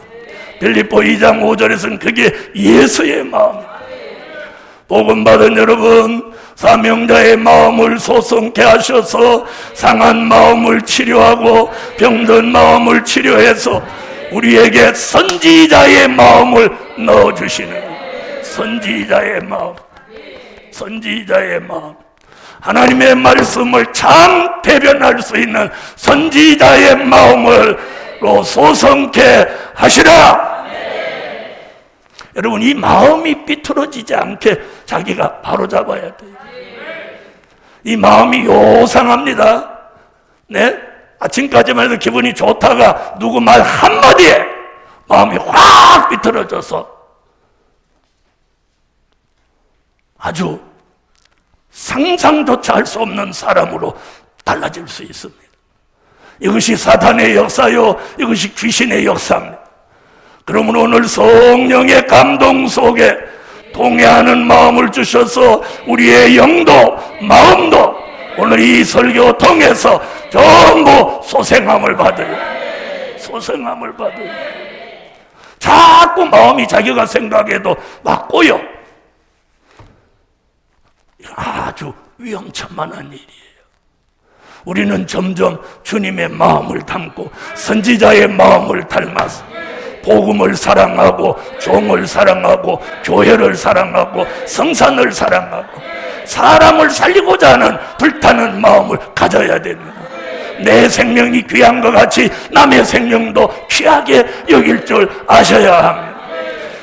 빌립보 2장 5절에서는 그게 예수의 마음입니다. 복음 받은 여러분, 사명자의 마음을 소성케 하셔서 상한 마음을 치료하고 병든 마음을 치료해서 우리에게 선지자의 마음을 넣어주시는 거예요. 선지자의 마음, 선지자의 마음, 하나님의 말씀을 참 대변할 수 있는 선지자의 마음을 소성케 하시라. 여러분, 이 마음이 삐뚤어지지 않게 자기가 바로 잡아야 돼요. 이 마음이 요상합니다. 네? 아침까지만 해도 기분이 좋다가 누구 말 한마디에 마음이 확 삐뚤어져서 아주 상상조차 할 수 없는 사람으로 달라질 수 있습니다. 이것이 사탄의 역사요, 이것이 귀신의 역사입니다. 그러므로 오늘 성령의 감동 속에 통회하는 마음을 주셔서 우리의 영도 마음도 오늘 이 설교 통해서 전부 소생함을 받아요. 소생함을 받아요. 자꾸 마음이 자기가 생각해도 막 꼬여. 아주 위험천만한 일이에요. 우리는 점점 주님의 마음을 담고 선지자의 마음을 닮아서 복음을 사랑하고 종을 사랑하고 교회를 사랑하고 성산을 사랑하고 사람을 살리고자 하는 불타는 마음을 가져야 됩니다. 내 생명이 귀한 것 같이 남의 생명도 귀하게 여길 줄 아셔야 합니다.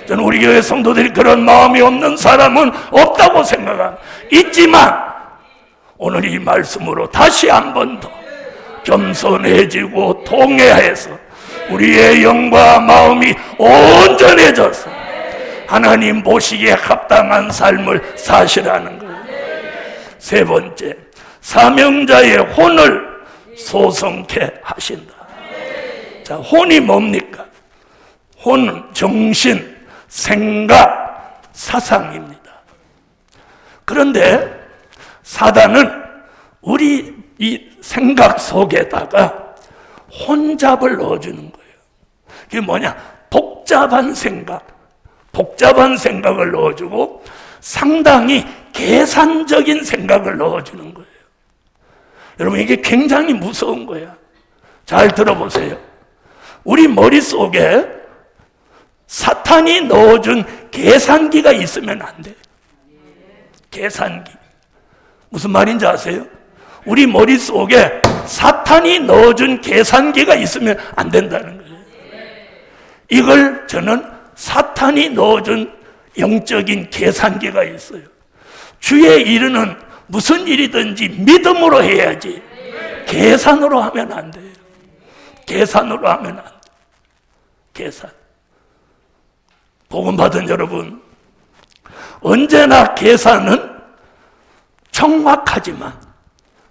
저는 우리 교회 성도들이 그런 마음이 없는 사람은 없다고 생각합니다. 있지만 오늘 이 말씀으로 다시 한 번 더 겸손해지고 통회해서 우리의 영과 마음이 온전해져서 하나님 보시기에 합당한 삶을 사시라는 거예요. 세 번째, 사명자의 혼을 소성케 하신다. 자, 혼이 뭡니까? 혼은 정신, 생각, 사상입니다. 그런데 사단은 우리 이 생각 속에다가 혼잡을 넣어주는 거예요. 그게 뭐냐? 복잡한 생각을 넣어주고 상당히 계산적인 생각을 넣어주는 거예요. 여러분, 이게 굉장히 무서운 거야. 잘 들어보세요. 우리 머릿속에 사탄이 넣어준 계산기가 있으면 안 돼. 계산기. 무슨 말인지 아세요? 우리 머릿속에 사탄이 넣어준 계산기가 있으면 안 된다는 거예요. 이걸 저는 사탄이 넣어준 영적인 계산기가 있어요. 주에 이르는 무슨 일이든지 믿음으로 해야지 계산으로 하면 안 돼요. 계산으로 하면 안 돼요. 계산. 복음 받은 여러분, 언제나 계산은 정확하지만,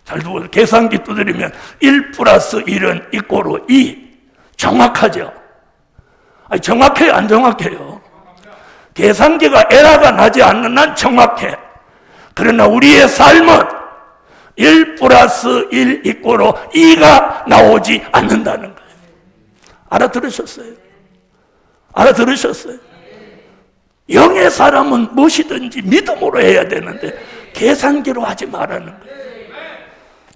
잘 보세요. 계산기 두드리면 1 플러스 1은 이꼬로 2. 정확하죠? 아니, 정확해요? 안 정확해요? 계산기가 에러가 나지 않는 한 정확해. 그러나 우리의 삶은 1 플러스 1 이꼬로 2가 나오지 않는다는 거예요. 알아들으셨어요? 알아들으셨어요? 영의 사람은 무엇이든지 믿음으로 해야 되는데 계산기로 하지 말라는 거예요.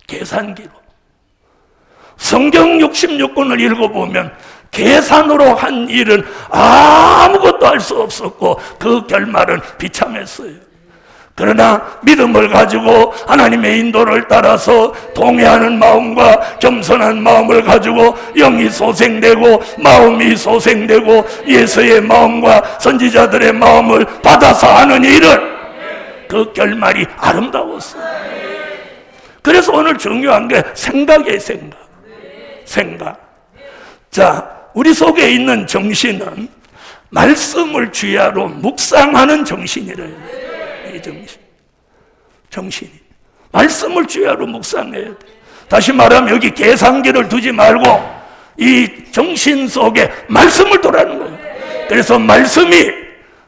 계산기로. 성경 66권을 읽어보면 계산으로 한 일은 아무것도 할 수 없었고 그 결말은 비참했어요. 그러나 믿음을 가지고 하나님의 인도를 따라서 동의하는 마음과 겸손한 마음을 가지고 영이 소생되고 마음이 소생되고 예수의 마음과 선지자들의 마음을 받아서 하는 일은 그 결말이 아름다웠어요. 그래서 오늘 중요한 게 생각이에요. 생각. 자, 우리 속에 있는 정신은 말씀을 주야로 묵상하는 정신이래요. 이 정신이 말씀을 주야로 묵상해야 돼. 다시 말하면 여기 계산기를 두지 말고 이 정신 속에 말씀을 두라는 거예요. 그래서 말씀이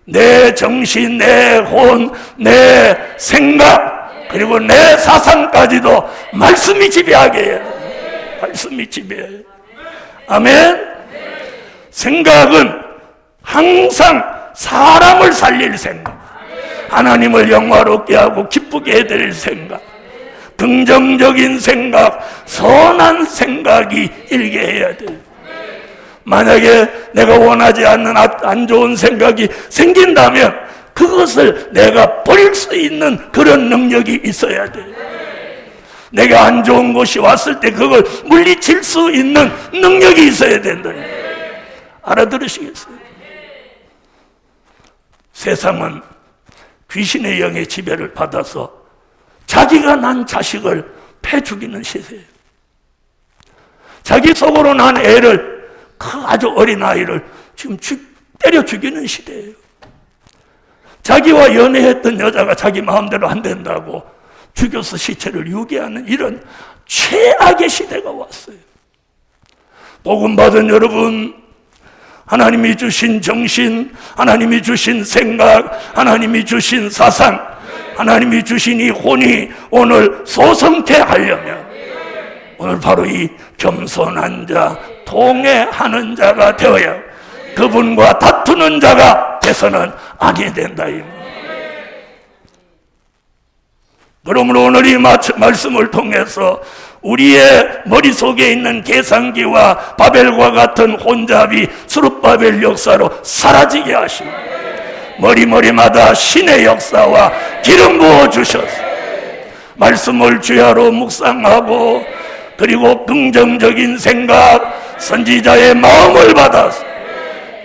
내 정신, 내 혼, 내 생각 그리고 내 사상까지도 말씀이 지배하게 해야 돼. 말씀이 지배해요. 아멘. 생각은 항상 사람을 살릴 생각, 하나님을 영화롭게 하고 기쁘게 해드릴 생각, 긍정적인 생각, 선한 생각이 일게 해야 돼요. 만약에 내가 원하지 않는 안 좋은 생각이 생긴다면 그것을 내가 버릴 수 있는 그런 능력이 있어야 돼요. 내가 안 좋은 것이 왔을 때 그걸 물리칠 수 있는 능력이 있어야 된다. 알아들으시겠어요? 세상은 귀신의 영의 지배를 받아서 자기가 난 자식을 패 죽이는 시대예요. 자기 속으로 난 애를, 그 아주 어린 아이를 지금 때려 죽이는 시대예요. 자기와 연애했던 여자가 자기 마음대로 안 된다고 죽여서 시체를 유기하는 이런 최악의 시대가 왔어요. 복음 받은 여러분, 하나님이 주신 정신, 하나님이 주신 생각, 하나님이 주신 사상, 하나님이 주신 이 혼이 오늘 소성케 하려면 오늘 바로 이 겸손한 자, 통회하는 자가 되어야 그분과 다투는 자가 돼서는 아니 된다. 그러므로 오늘 이 말씀을 통해서 우리의 머릿속에 있는 계산기와 바벨과 같은 혼잡이 수룹바벨 역사로 사라지게 하시고 머리마다 신의 역사와 기름 부어 주셔서 말씀을 주야로 묵상하고 그리고 긍정적인 생각, 선지자의 마음을 받아서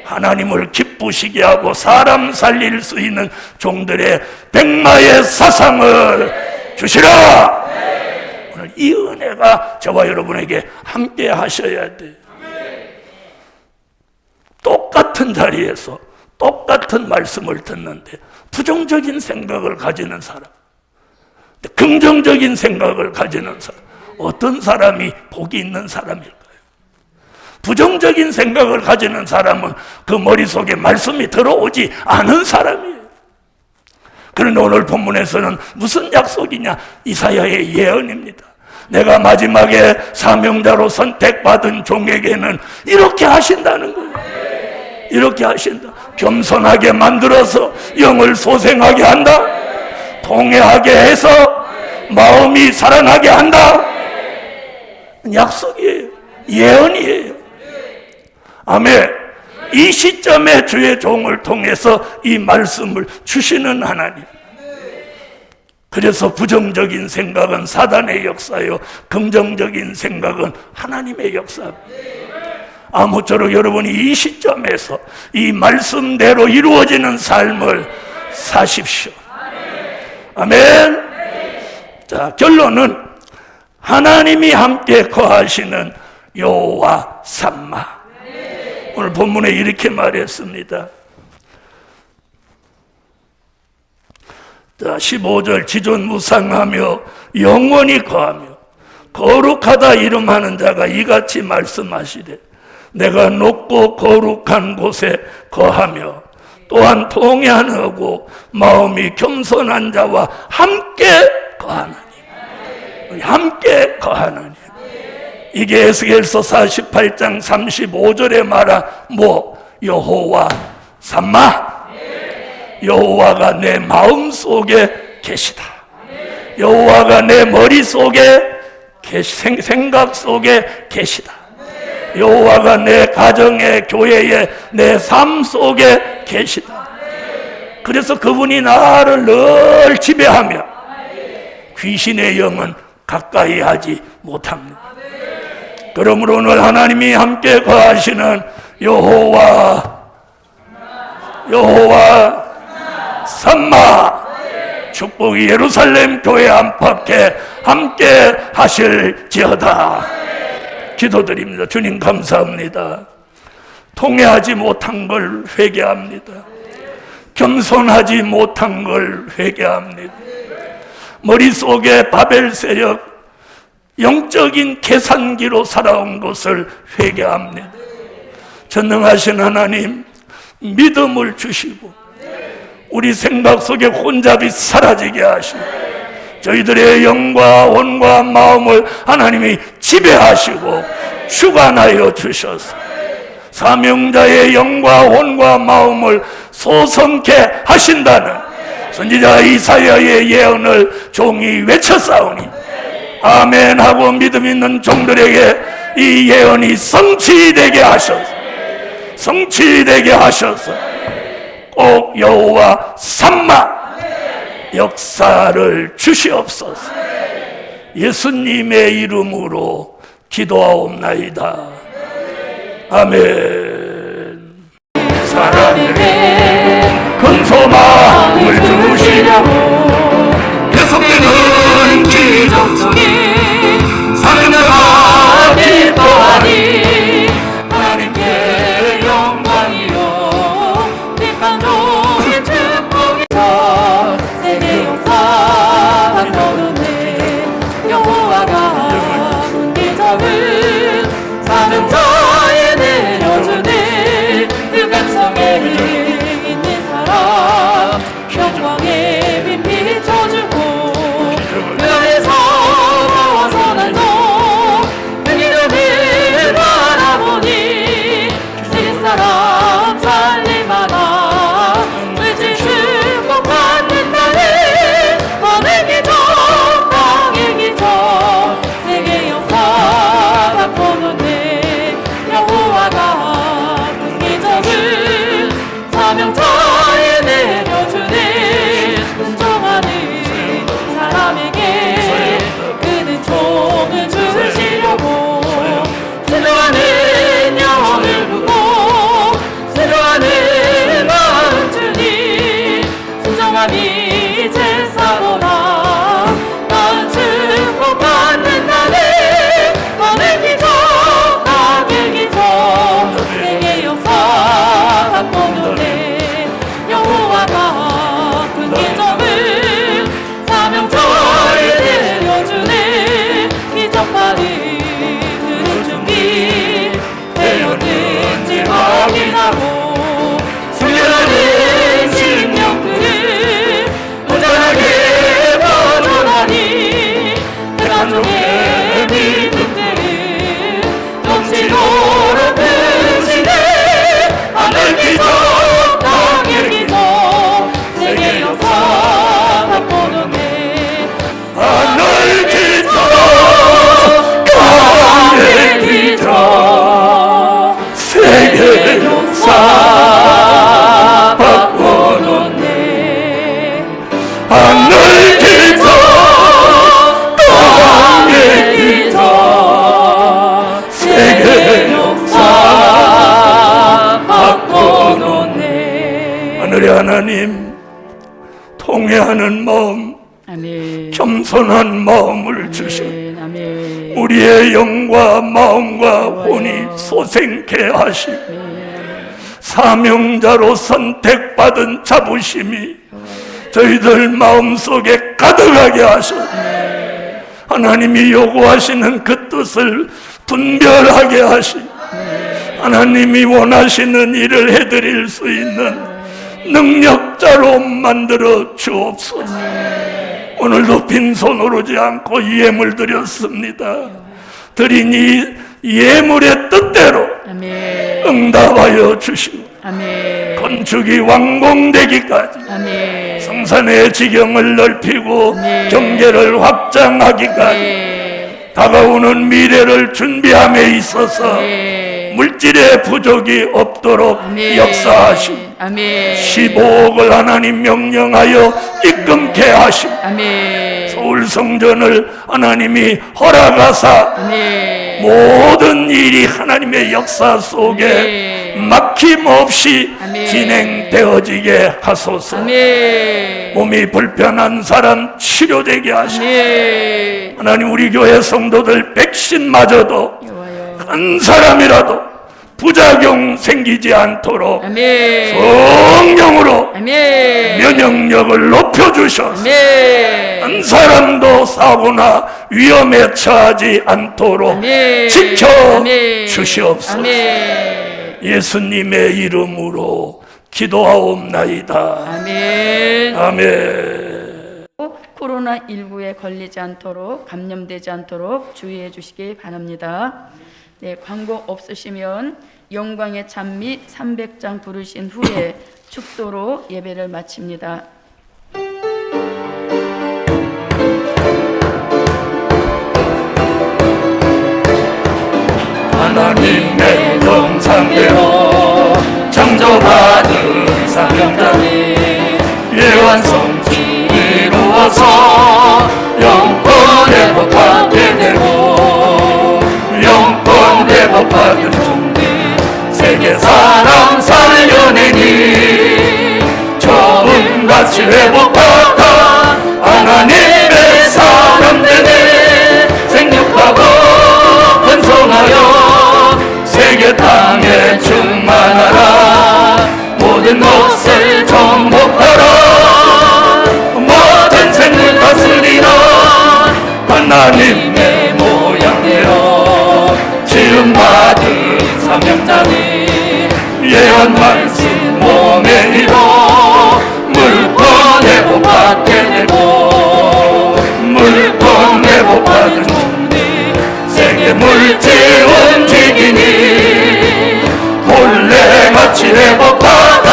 하나님을 기쁘시게 하고 사람 살릴 수 있는 종들의 백마의 사상을 주시라. 오늘 이 은혜가 저와 여러분에게 함께 하셔야 돼요. 똑같은 자리에서 똑같은 말씀을 듣는데 부정적인 생각을 가지는 사람, 긍정적인 생각을 가지는 사람, 어떤 사람이 복이 있는 사람일까요? 부정적인 생각을 가지는 사람은 그 머릿속에 말씀이 들어오지 않은 사람이에요. 그런데 오늘 본문에서는 무슨 약속이냐? 이사야의 예언입니다. 내가 마지막에 사명자로 선택받은 종에게는 이렇게 하신다는 거예요. 이렇게 하신다. 겸손하게 만들어서 영을 소생하게 한다. 통회하게 해서 마음이 살아나게 한다. 약속이에요. 예언이에요. 아멘. 이 시점에 주의 종을 통해서 이 말씀을 주시는 하나님. 그래서 부정적인 생각은 사단의 역사요, 긍정적인 생각은 하나님의 역사입니다. 아무쪼록 여러분이 이 시점에서 이 말씀대로 이루어지는 삶을 사십시오. 아멘. 자, 결론은 하나님이 함께 거하시는 여호와 삼마. 오늘 본문에 이렇게 말했습니다. 자, 15절 지존무상하며 영원히 거하며 거룩하다 이름하는 자가 이같이 말씀하시되 내가 높고 거룩한 곳에 거하며 또한 통회하고 마음이 겸손한 자와 함께 거하나니. 함께 거하나니. 이게 에스겔서 48장 35절에 말한 여호와 삼마. 여호와가 내 마음속에 계시다. 여호와가 내 머릿속에 생각 속에 계시다. 여호와가 내 가정에, 교회에, 내 삶 속에 계시다. 그래서 그분이 나를 늘 지배하며 귀신의 영은 가까이 하지 못합니다. 그러므로 오늘 하나님이 함께 거하시는 여호와 삼마 축복이 예루살렘 교회 안팎에 함께 하실지어다. 기도드립니다. 주님 감사합니다. 통회하지 못한 걸 회개합니다. 겸손하지 못한 걸 회개합니다. 머릿속에 바벨 세력, 영적인 계산기로 살아온 것을 회개합니다. 전능하신 하나님, 믿음을 주시고 우리 생각 속에 혼잡이 사라지게 하시고 저희들의 영과 혼과 마음을 하나님이 지배하시고 주관하여 주셔서 사명자의 영과 혼과 마음을 소성케 하신다는 선지자 이사야의 예언을 종이 외쳐싸우니 아멘 하고 믿음 있는 종들에게 이 예언이 성취되게 하셔서 꼭 여호와 삼마 역사를 주시옵소서. 예수님의 이름으로 기도하옵나이다. 아멘. 사람에게 근소마음을 주시려고 계속되는 기적 속에 사랑과 기뻐하니 하나님께 영광이요 빛반종의 축복이서 세계 역사를 거두네 여호와가 기적을 사명자에 내려주네 그 백성에 있는 사람 영광의 빛 비춰주고 그 안에서 나와서 난도 그 이름을 바라보니 세계 사람 살릴만한 의지 축복받는 날에 어느 기적 땅의 기적 세계 역사 바꿔놓네 여호와가 그 기적을 사명자에 내려주네 순종하는 사람에게 그는 종을 주시려고 순종하는 영혼을 두고 순종하는 마음 주니 순종함이 제사보다 나은 축복받는 날에 어느 기적 땅의 기적 세계 역사 바꿔놓네 여호와가 그 기적을 사명자에 내려주네 기적받은 그를 준비 되었는지 확인하고 순결하는 심령들을 온전하게 버전하니 백한종의 믿음들을 넘치도록 부시네 하늘 기적 땅의 기적 세계 역사 바꿔놓네 하늘 기적 땅의 기적 세계 역사 바꿔놓네 하늘 기적 땅의 기적 세계 역사 바꿔놓네 하늘의 하나님 통회하는 마음 아멘. 겸손 겸손한 마음을 주셔 아멘. 우리의 영과 마음과 혼이 소생케 하시고 사명자로 선택받은 자부심이 저희들 마음속에 가득하게 하셔 하나님이 요구하시는 그 뜻을 분별하게 하시고 하나님이 원하시는 일을 해드릴 수 있는 능력자로 만들어 주옵소서. 오늘도 빈손 오르지 않고 예물 드렸습니다. 드린 이 예물의 뜻대로 아멘. 응답하여 주시고 아멘. 건축이 완공되기까지 아멘. 성산의 지경을 넓히고 아멘. 경계를 확장하기까지 아멘. 다가오는 미래를 준비함에 있어서 아멘. 물질의 부족이 없도록 아멘. 역사하시고 아멘. 15억을 하나님 명령하여 입금케 하시고 아멘. 서울 성전을 하나님이 허락하사 아멘. 모든 일이 하나님의 역사 속에 아멘. 막힘없이 아멘. 진행되어지게 하소서. 아멘. 몸이 불편한 사람 치료되게 하시고 아멘. 하나님 우리 교회 성도들 백신마저도 여호와여. 한 사람이라도 부작용 생기지 않도록 아멘. 성령으로 아멘. 면역력을 높여주셔서 아멘. 한 사람도 사고나 위험에 처하지 않도록 아멘. 지켜 아멘. 주시옵소서. 아멘. 예수님의 이름으로 기도하옵나이다. 아멘. 아멘. 코로나19에 걸리지 않도록 감염되지 않도록 주의해 주시기 바랍니다. 네, 광고 없으시면 영광의 참 및 300장 부르신 후에 축도로 예배를 마칩니다. 하나님의 영상대로 창조받은 사명자니 예완 성취 이루어서 영권 회복받게 되고 영권 회복받은 종들 세계 사람 살려내니 처음같이 회복받아 하나님의 사람들이 생육하고 번성하여 세계 땅에 충만하라 모든 것을 정복하라 모든 생물 다스리라 하나님의 모양대로 지음받은 사명자니 예언 말씀 몸에 입어 물권 회복받게 되고 물권 회복받은 종들 세계 물질 움직이니 본래같이 회복받아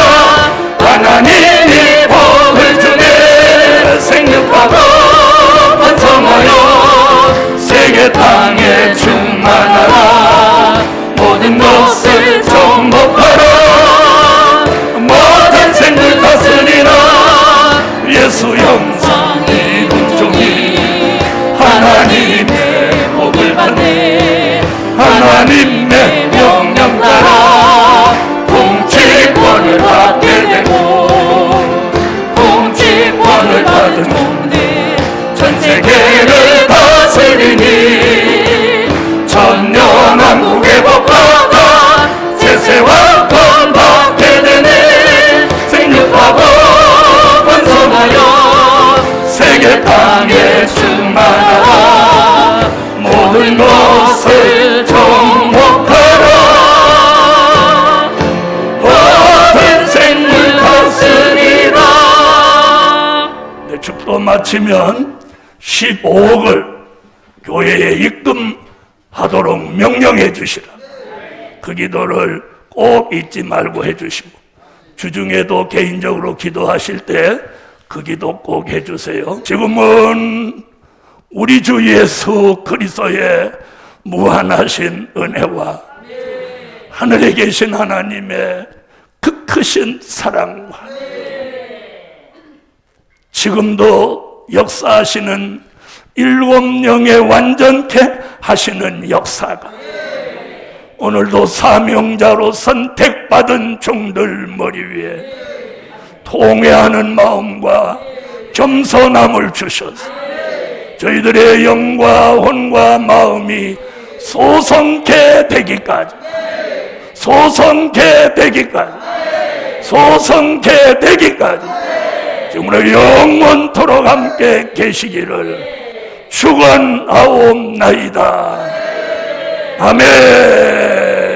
하나님이 복을 주네 생육하고 번성하여 세계 땅에 충만하라 모든 것을 정복하라 모든 생물 다스리라 예수 형상 이군 종이 하나님의 복을 받네 하나님의 명령 따라 통치권을 받게 되고 통치권을 받은 종들 전 세계를 다스리니 천년왕국 회복받아 세세왕권 받게 되네 생육하고 번성하여 세계 땅에 충만하라 모든 것을 정복하라 모든 생물 다스리라. 네, 축도 마치면 15억을 교회에 입금하도록 명령해 주시라. 그 기도를 꼭 잊지 말고 해 주시고 주중에도 개인적으로 기도하실 때 그 기도 꼭 해주세요. 지금은 우리 주 예수 그리스도의 무한하신 은혜와 하늘에 계신 하나님의 그 크신 사랑과 지금도 역사하시는 7영에 완전케 하시는 역사가 오늘도 사명자로 선택받은 종들 머리 위에 통회하는 마음과 겸손함을 주셔서 저희들의 영과 혼과 마음이 소성케 되기까지, 소성케 되기까지, 소성케 되기까지 지금으로 영원토록 함께 계시기를 축원하옵나이다. 아멘.